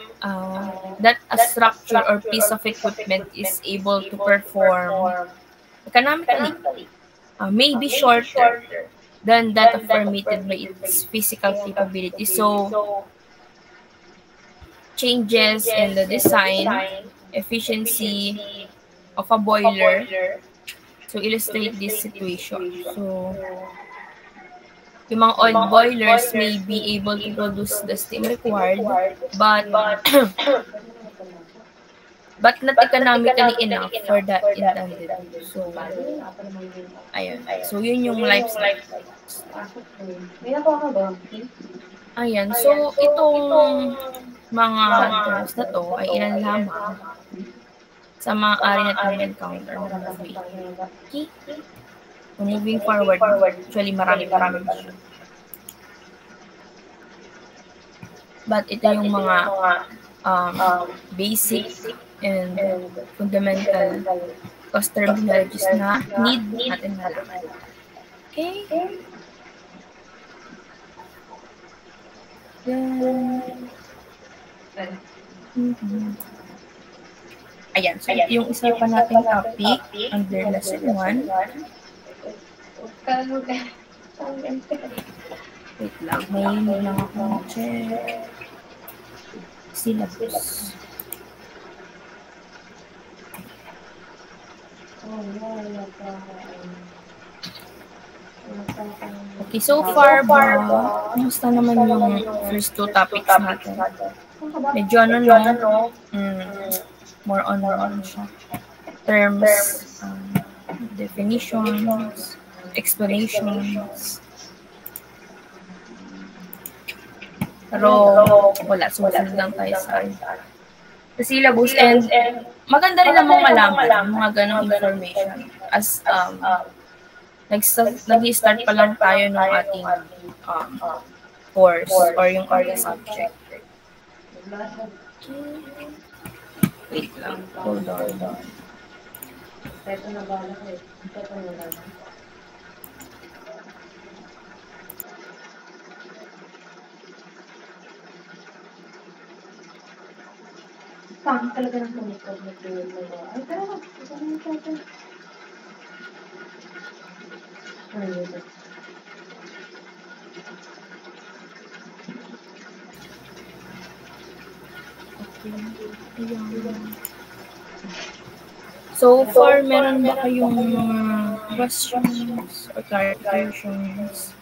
that a structure or piece of equipment is able to perform economically may be shorter than that of permitted by its physical capability. So, changes in the design, efficiency of a boiler to illustrate this situation. So, yung mga oil boilers may be able to produce the steam required, but not economically enough for that intended. So, ayun. So, yun yung life cycle. Ayan. So, itong mga terms na to ay ilan lamang sa mga ari natin encounter na movie. Okay? So, moving forward, actually marami. But ito yung mga basic and fundamental cost terminologies na need natin malaman. Okay? Ayan. So, ito yung isa pa nating topic under lesson 1. Wait lang. May lang akong check. Syllabus. Okay, so far ba, kumusta naman yung first two topics natin? Medyo no? More on siya. Terms, definitions, explanations. Pero wala, susunod lang tayo sa syllabus, and maganda rin namang malaman yung mga ganong information as nag-start pa lang tayo ng ating course or yung ating subject. Wait lang, hold on. Ito na bala ko eh. Ito na bala. Pangit talaga ng tumitog na tuwid mo. Ay, tara. Ito na yung tata. Ay, ito. So far, meron ba kayong questions or clarifications?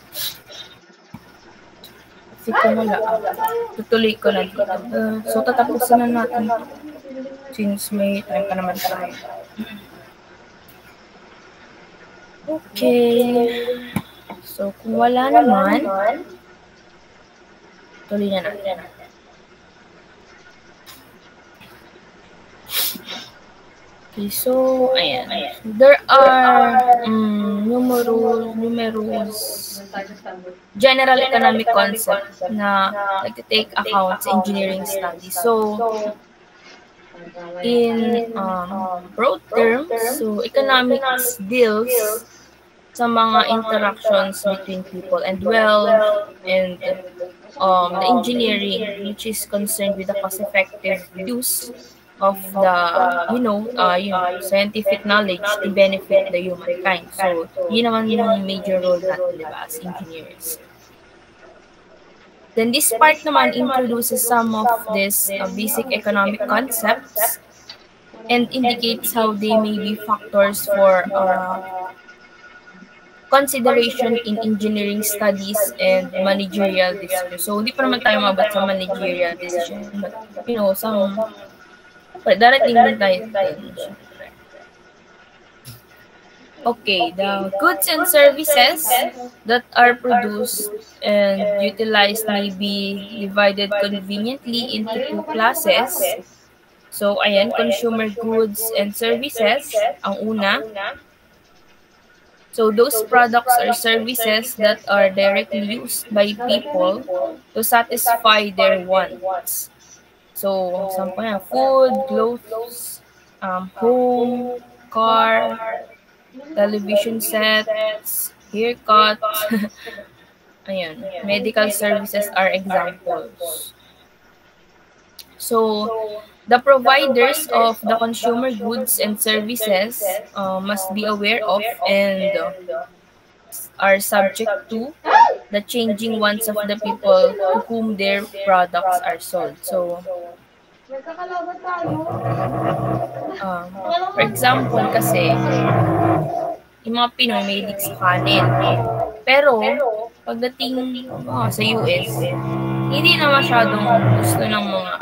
Kasi kung wala, tutuloy ko na dito. So tatapusin na natin ito. Since may time pa naman tayo. Okay. So kung wala naman, tuloy na natin. Okay, so, ayan. There are numerous general economic concepts na nag-take account sa engineering studies. So, in broad terms, so economics deals sa mga interactions between people and wealth, and the engineering, which is concerned with the cost-effective use of the scientific knowledge to benefit the humankind. So, yun naman yung major role natin, diba, as engineers. Then this part naman introduces some of these basic economic concepts and indicates how they may be factors for consideration in engineering studies and managerial decisions. So, hindi pa naman tayo mabot sa managerial decision, but, darating din tayo dun. Okay, the goods and services that are produced and utilized may be divided conveniently into two classes. So, ayan, consumer goods and services, ang una. So, those products or services that are directly used by people to satisfy their wants. So, sample yan, food, clothes, home, car, television sets, haircuts, ayun, medical services are examples. So, the providers of the consumer goods and services must be aware of and are subject to the changing wants of the people to whom their products are sold. So, for example, kasi, yung mga Pinoy may hilig sa kanin. Pero, pagdating sa US, hindi na masyadong gusto ng mga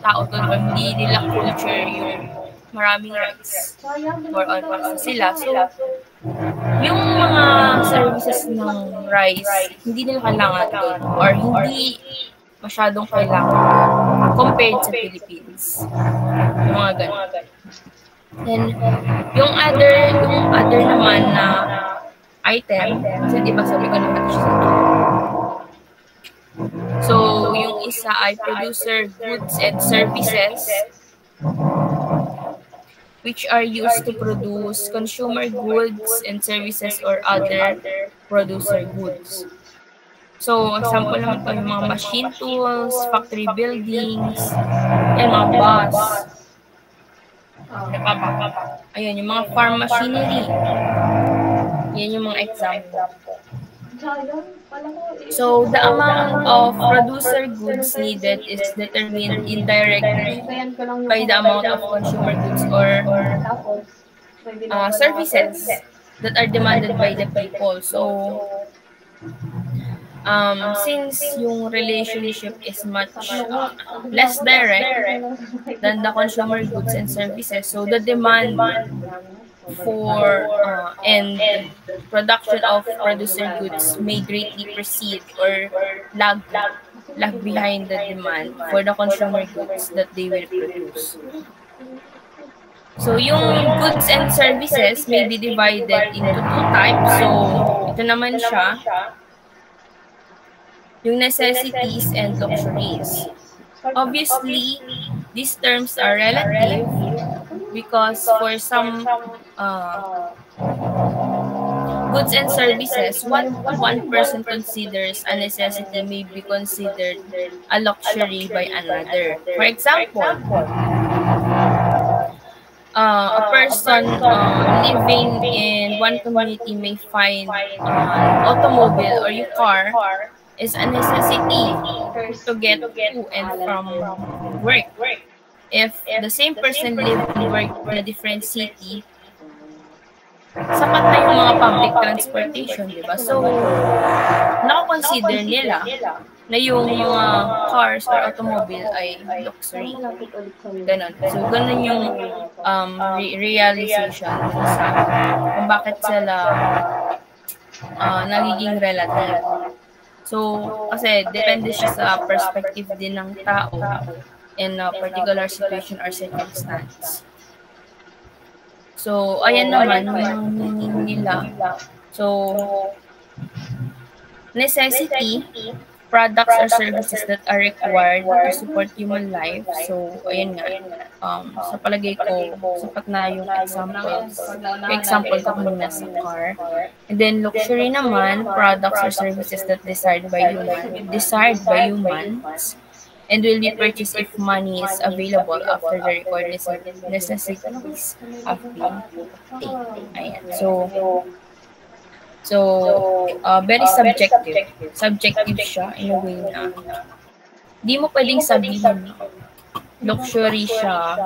tao doon or hindi nila culture yung maraming rice or on pasta sila. So, yung mga services ng rice, hindi nila kailangan doon or hindi masyadong kailangan compared sa Philippines. Yung mga ganun. Then, yung other naman na item, kasi diba sabi ko naman siya sa so, yung isa ay producer goods and services which are used to produce consumer goods and services or other producer goods. So, example naman ito yung mga machine tools, factory buildings, and mga bus. Ayun, yung mga farm machinery. Yan yung mga example. So, the amount of producer goods needed is determined indirectly by the amount of consumer goods or services that are demanded by the people. So, since yung relationship is much less direct than the consumer goods and services, so the demand for and production of producer goods may greatly precede or lag behind the demand for the consumer goods that they will produce. So, yung goods and services may be divided into two types. So, ito naman siya, yung necessities and luxuries. Obviously, these terms are relative because for some goods and services, what one person considers a necessity may be considered a luxury by another. For example, a person living in one community may find an automobile or your car is a necessity to get to and from work. If the same person live and work in a different city, sapat na yung mga public transportation, di ba? So, nakakonsider nila na yung mga cars or automobile ay luxury. Ganon. So, ganon yung realization sa kung bakit sila nagiging relative. So, kasi depende siya sa perspective din ng tao in a particular situation or circumstance. So, ayan naman yung meaning nila. So, necessity, products or services that are required to support human life. So, ayan nga. Sa palagay ko, sapat na yung examples. Example ko muna sa car. And then, luxury naman, products or services that desired by humans and will be purchased if money is available after the required necessities have been taken. Ayan. So, very subjective. Subjective siya in a way na di mo pwedeng sabihin luxury siya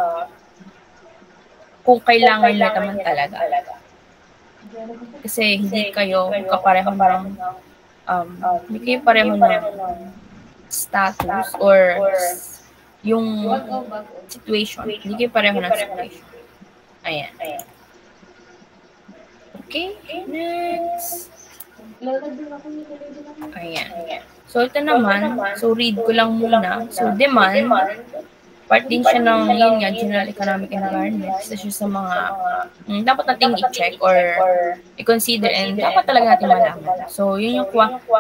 kung kailangan niya naman talaga. Kasi hindi kayo kapareho ng hindi kayo pareho ng status or yung situation. Hindi kayo pareho ng situation. Ayan. Okay, next. Ayan. So, ito naman. So, read ko lang muna. So, demand, part din siya ng yun nga, general economic environment. Isa siya sa mga dapat nating i-check or i-consider and dapat talaga natin malaman. So, yun yung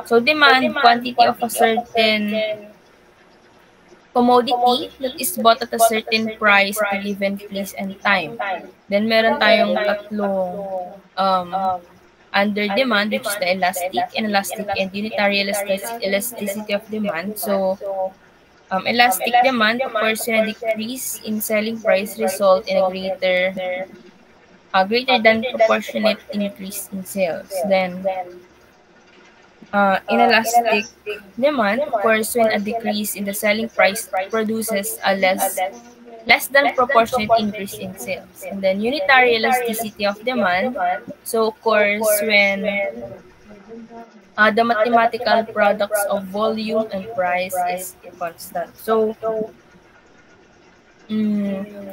so, demand, quantity of a certain commodity that is bought at a certain price at a given place and time. Then, meron tayong tatlong under demand, which is the elastic, inelastic, and unitary elasticity of demand. So, elastic demand occurs when a decrease in selling price result in a greater than proportionate increase in sales. Then, inelastic demand occurs when a decrease in the selling price produces a less than proportionate increase in sales. And then unitary elasticity of demand occurs when the mathematical products of volume and price is constant. So,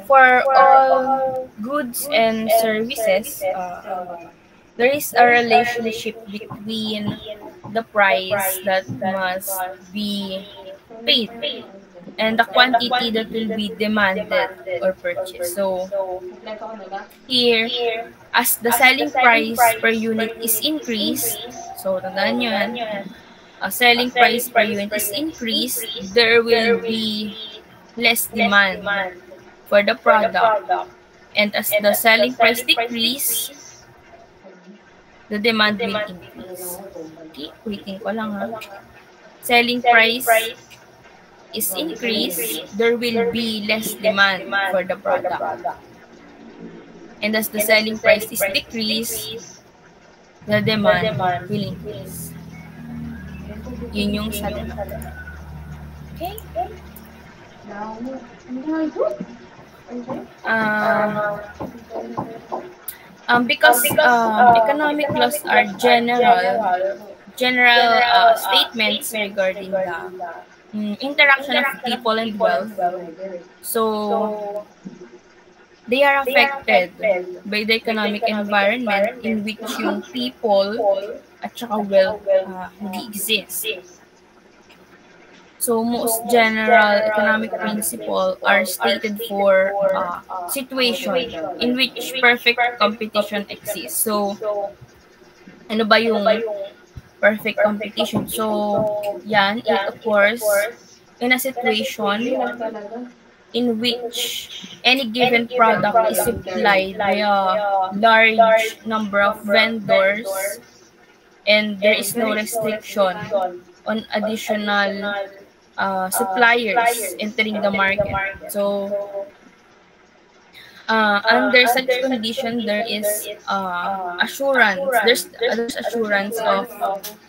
for all goods and services, there is a relationship between the price that must be paid and the quantity that will be demanded or purchased. So, here, as the selling price per unit is increased, so tandaan nyo yan, selling price per unit is increased, there will be less demand for the product. And as the selling price decrease, the demand will increase. Okay, ulitin ko lang ha. Selling price is increased, there will be less demand for the product. And as the selling price is decreased, the demand will increase. Yun yung sa demand. Okay? Because economic laws are general statements regarding the interaction of people and wealth. So, they are affected by the economic environment in which yung people at saka wealth nag-exist. So, most general economic principles are stated for situation in which perfect competition exists. So, ano ba yung perfect competition? So, yan, it occurs in a situation in which any given product is supplied by a large number of vendors and there is no restriction on additional suppliers entering the market. So, under such condition, there is assurance. There's assurance of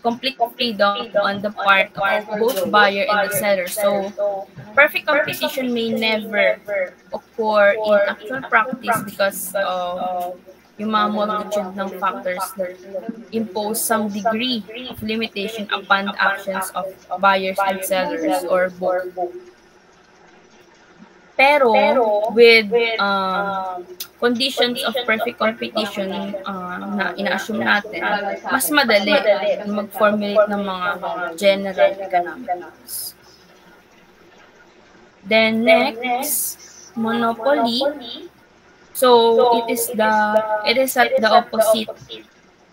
complete freedom on the part of both buyer and the seller. So, perfect competition may never occur in actual practice because yung mga multitude ng factors that impose some degree of limitation upon the actions of buyers and sellers or both. Pero with conditions of perfect competition na ina-assume natin, mas madali mag-formulate ng mga general economics. Then next, monopoly. So it is at the opposite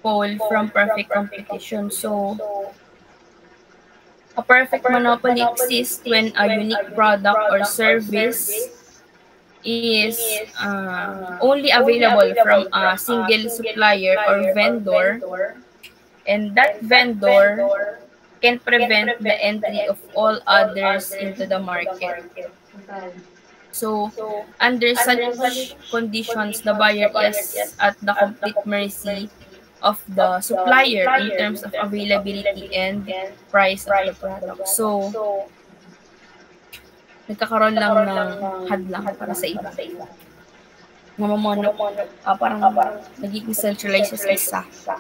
pole from perfect competition. So a perfect monopoly exists when a unique product or service is only available from a single supplier or vendor, and that vendor can prevent the entry of all others into the market. So, under such conditions, the buyer is at the complete mercy of the supplier in terms of availability and price of the product. So, nagkakaroon lang ng hadlang para sa iba. Parang nagiging centralized sa isa. Sa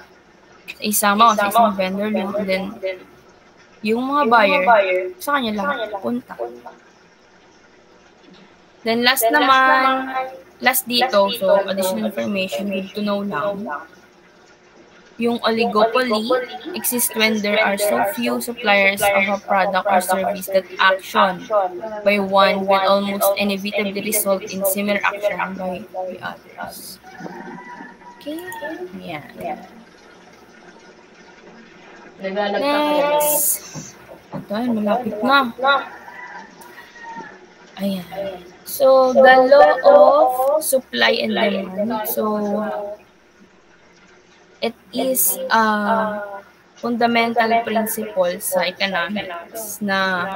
isang vendor lang. And then, yung mga buyer, sa kanya lang punta. Then last dito, so additional information, good to know lang. Yung oligopoly exists when there are so few suppliers of a product or service that action by one will almost inevitably result in similar action by others. Okay? Yeah. Next. Ito, malapit na. Ayan. So, the law of supply and demand. So, it is a fundamental principle sa economics na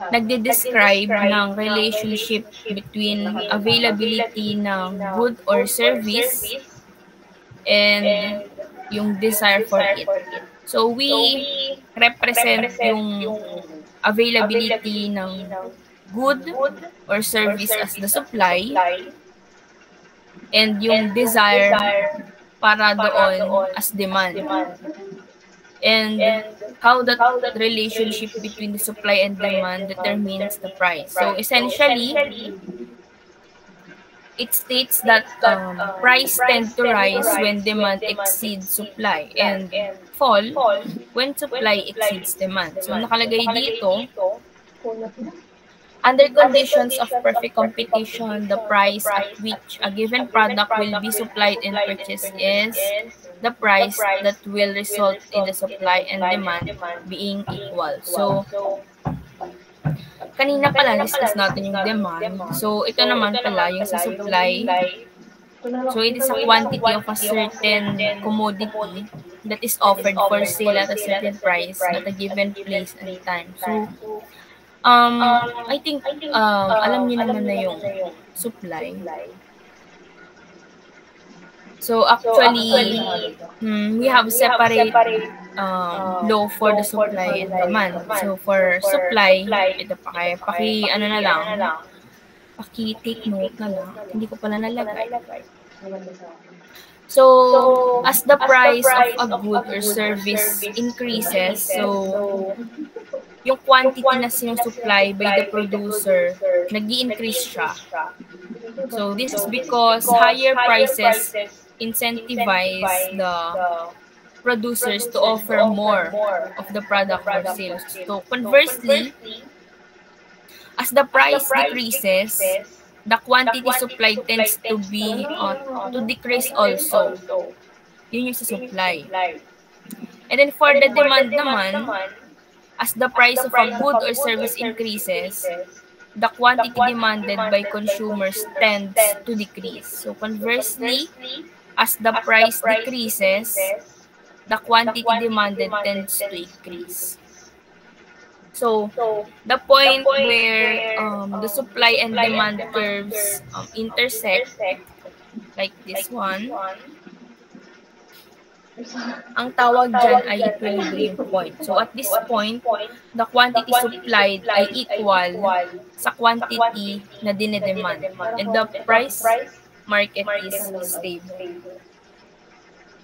nagde-describe ng relationship between availability ng good or service and yung desire for it. So, we represent yung availability ng good or service as the supply and yung desire para doon as demand. And how that relationship between the supply and demand determines the price. So essentially, it states that price tends to rise when demand exceeds supply and fall when supply exceeds demand. So nakalagay dito, under conditions of perfect competition, the price at which a given product will be supplied and purchased is the price that will result in the supply and demand being equal. So, kanina pala discuss natin yung demand. So, ito naman pala yung sa supply. So, it is a quantity of a certain commodity that is offered for sale at a certain price at a given place and time. So, I think alam niyo naman na yung supply. So actually, we have separate law for the supply and demand. So for supply, ito paki-take note na lang. Hindi ko pala nalagay. So, as the price of a good or service increases, so yung quantity na sinusupply by the producer, nag-i-increase siya. So this is because higher prices incentivize the producers to offer more of the product for sales. So conversely, as the price decreases, the quantity supplied tends to be to decrease also. Yun yung sa supply. And then for the demand naman, as the price of a good or service increases, the quantity demanded by consumers tends to decrease. So conversely, as the price decreases, the quantity demanded tends to increase. So the point where the supply and demand curves intersect, like this one, ang tawag dyan ay equilibrium point. So at this point, the quantity supplied ay equal sa quantity na dinedemand. And the price market is stable.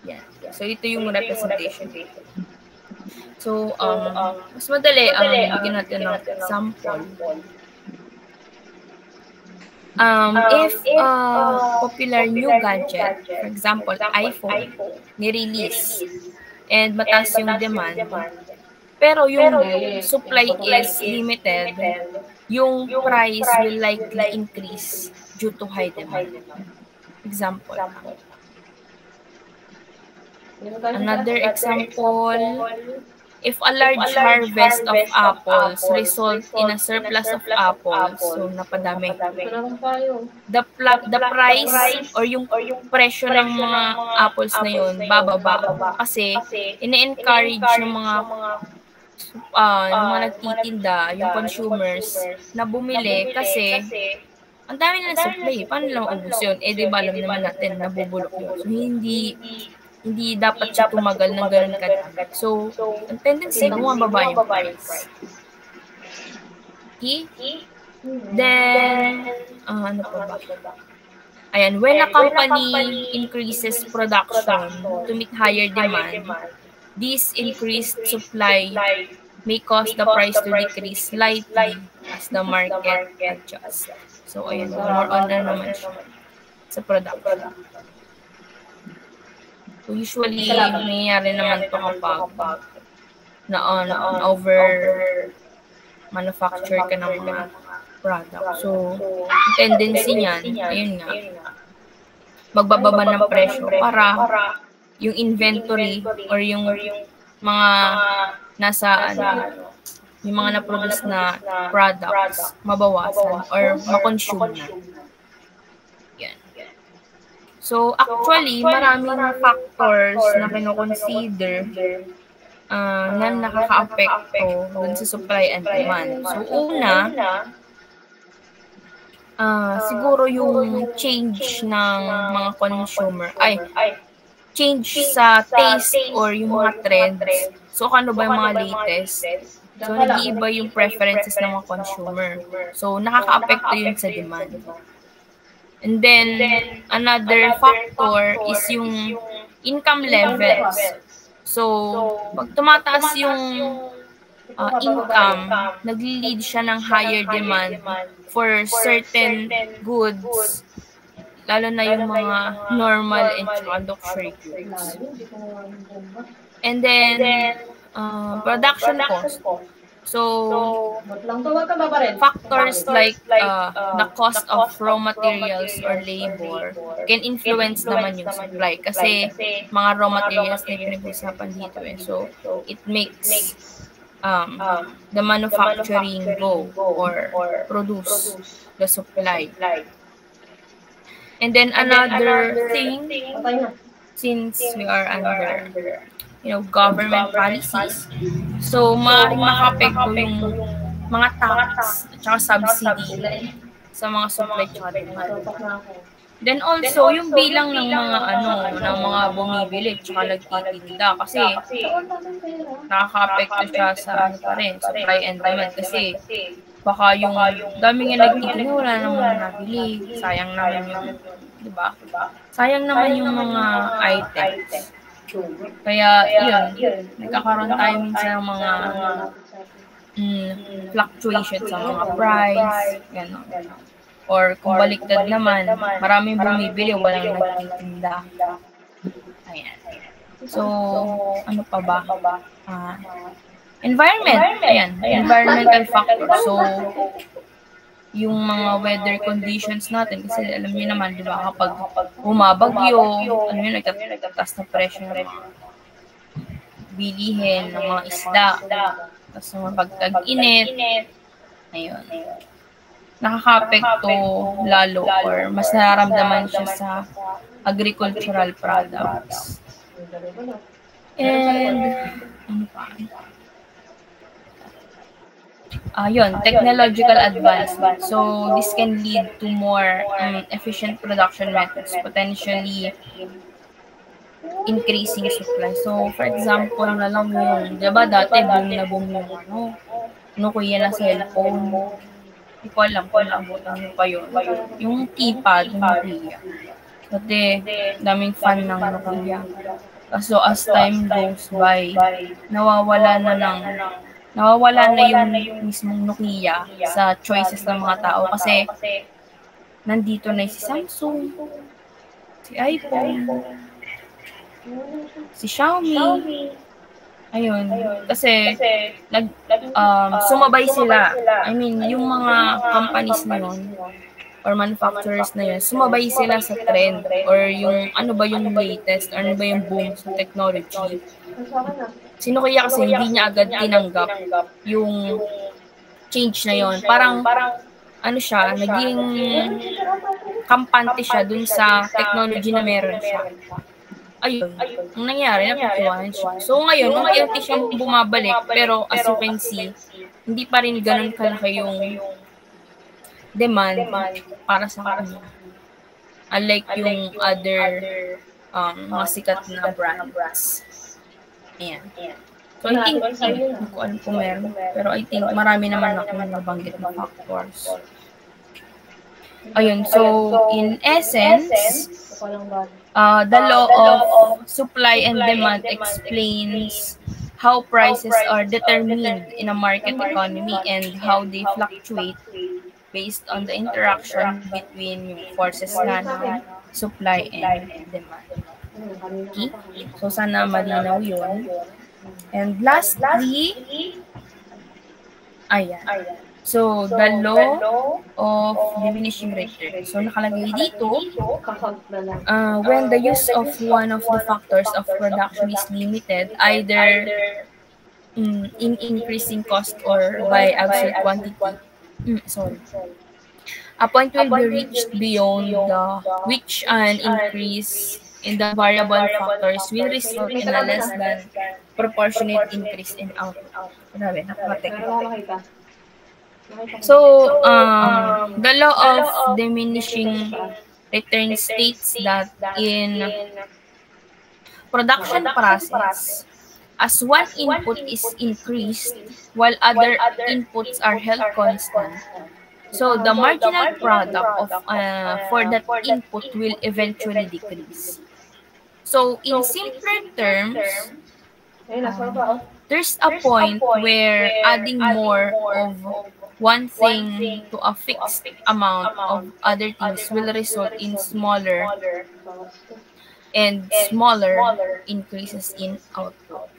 Yan. So ito yung representation. So, mas madali ang bigyan natin ng example. If a popular new gadget, for example, iPhone, ni-release and mataas yung demand, pero yung supply is limited, yung price will likely increase due to high demand. Example. Another example, if a large harvest of apples result in a surplus of apples, so napadami, the price or yung presyo ng mga apples na yun bababa kasi ine-encourage yung mga nagtitinda, yung consumers na bumili kasi ang dami na supply. Paano lang maubos yun? Eh, di ba alam naman natin, nabubulok yun. So, hindi dapat siya tumagal ng ganun kadami. So, ang tendency, bumababa yung price. Okay? Then, ano pa ba? Ayan, when a company increases production to meet higher demand, this increased supply may cause the price to decrease slightly as the market adjusts. So, ayan, more on na naman siya sa production. So, usually, nangyayari naman ito kapag over manufacture ka ng mga product. So, tendency niyan, ayun nga, magbababa ng presyo para yung inventory or yung mga nasa yung mga na-produce na products mabawasan or ma-consume na. Yan. So, actually, maraming factors na kino-consider na nakaka-apekto dun sa supply and demand. So, una, siguro yung change ng mga consumer, change sa taste or yung mga trends. So, ano ba yung mga latest? So, nag-iiba yung preferences ng mga consumer. So, nakaka-apekto yun sa demand. And then, another factor is yung income levels. So, pag tumataas yung income, nag-lead siya ng higher demand for certain goods, lalo na yung mga normal and luxury goods. And then, production cost. So, factors like the cost of raw materials or labor can influence naman yung supply kasi mga raw materials na pinag-usapan dito eh. So, it makes the manufacturing go or produce the supply. And then another thing, since we are under government policies, so maaaring makapekto yung mga tax at saka subsidy sa mga supply at demand. Then also, yung bilang ng mga bumibili at saka nagtitinda kasi nakaka-apekto siya sa supply and demand kasi baka yung dami nga nagtitinda, wala namang nabili. Sayang naman yung, di ba? Sayang naman yung mga items. Kaya, yun, nagkakaroon tayo minsan ng mga fluctuations sa mga price, gano'n. Or kung baliktad naman, maraming bumibili, walang nagtitinda. Ayan. So, ano pa ba? Environment. Ayan, environmental factor. So, yung mga weather conditions natin, kasi alam niyo naman, di ba, kapag bumabagyo, ano yun, nagtataas ng presyo ng mga bilihin, ng mga isda. Tapos naman pag tag-init, ayun, nakaka-apekto lalo or mas nararamdaman siya sa agricultural products. And, ano pa? Yun, technological advancement. So, this can lead to more efficient production methods, potentially increasing supply. So, for example, na lang yung, di ba dati boom na boom yung kuya na cellphone. Hindi ko alam kung naabutan nyo pa yun. Yung keypad ng Nokia. Dati, daming fan ng Nokia. So, as time goes by, nawawala na yung mismong Nokia sa choices ng mga tao kasi nandito na si Samsung, si iPhone, si Xiaomi. Ayun, kasi sumabay sila. I mean, yung mga companies na yun or manufacturers na yun, sumabay sila sa trend or yung ano ba yung latest, ano ba yung boom sa technology. Si Nokia kasi hindi niya agad tinanggap yung change na yon. Parang ano siya, naging kampante siya dun sa technology na meron siya. Ayun, ang nangyari, nakukuhaan siya. So ngayon, unti-unti siyang bumabalik, pero as you can see, hindi pa rin ganun kalaki yung demand para sa kanya. Unlike yung other mga sikat na brands. Ayan. So, I think, hindi ko alam kung meron. Pero I think, marami naman akong nabanggit na factors. Ayun, so, in essence, the law of supply and demand explains how prices are determined in a market economy and how they fluctuate based on the interaction between yung forces na ng supply and demand. Okay? So, sana malinaw yun. And lastly, ayan. So, the law of diminishing return. So, nakalagay dito, when the use of one of the factors of production is limited, either in increasing cost or by absolute quantity, a point will be reached beyond which an increase in the variable factors will result in a less than proportionate increase in output. Grabe, nakaka-technical. So, the law of diminishing return states that in production process, as one input is increased while other inputs are held constant, so the marginal product of for that input will eventually decrease. So, in simpler terms, there's a point where adding more of one thing to a fixed amount of other things will result in smaller and smaller increases in output.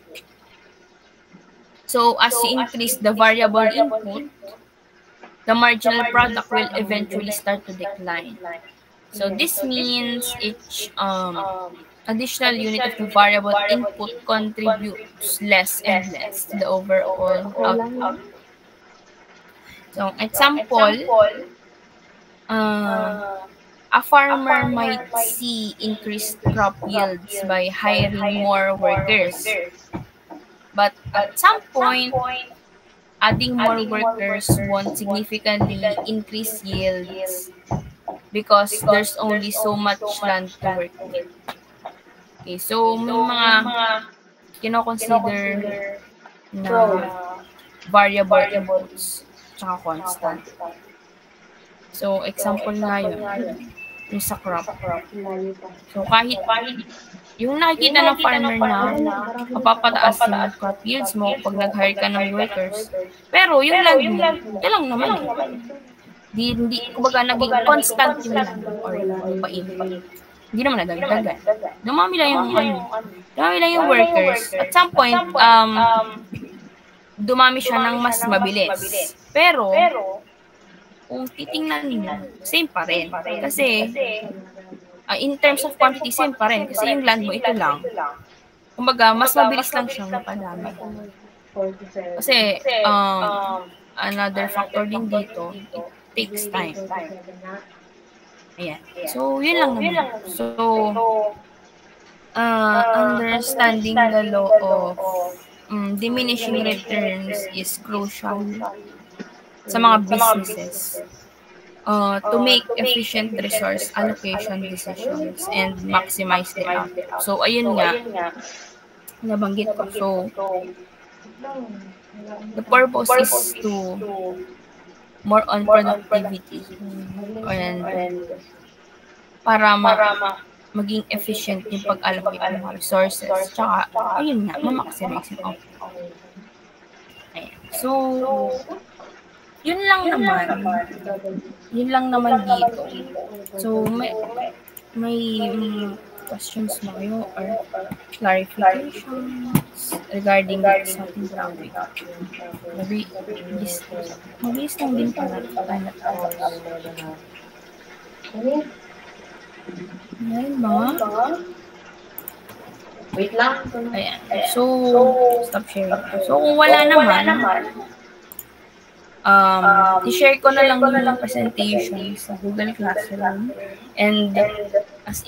So, as you increase the variable input, the marginal product will eventually start to decline. So, this means each additional unit of the variable input contributes less and less to the overall output. So, example, a farmer might see increased crop yields by hiring more workers. But at some point, adding more workers won't significantly increase yields because there's only so much land to work with. Okay, so may mga kino-consider na variable inputs tsaka constant. So, example nga yun, yung sa crop. So, kahit yung nakikita ng farmer na mapapataas yung crop yields mo pag nag-hire ka ng workers. Pero yung land mo, yan lang naman eh. kumbaga naging constant yung land or lupain. Hindi naman nadagdagan. Dumami lang yung workers. At some point, dumami siya ng mas mabilis. Pero, kung titingnan mo, same pa rin. Kasi, in terms of quantity, same pa rin. Kasi yung land mo, ito lang. Kumbaga, mas mabilis lang siyang mapadami. Kasi, another factor din dito, it takes time. Ayan. So, yun lang naman. So, understanding the law of diminishing returns is crucial sa mga businesses to make efficient resource allocation decisions and maximize the output. So, ayun nga, nabanggit ko. So, the purpose is to more on productivity and para maging efficient yung pag-allocate ng mga resources. Tsaka, ayun nga, ma-maximize yung output. Ayan. So, yun lang naman dito. So, may questions mo kayo or clarifications regarding sa ating topic. Mabilis lang din pala. Ayan ba? Wait lang. Ayan. So, stop sharing. So, kung wala naman, i-share ko na lang yung presentation sa Google Classroom and as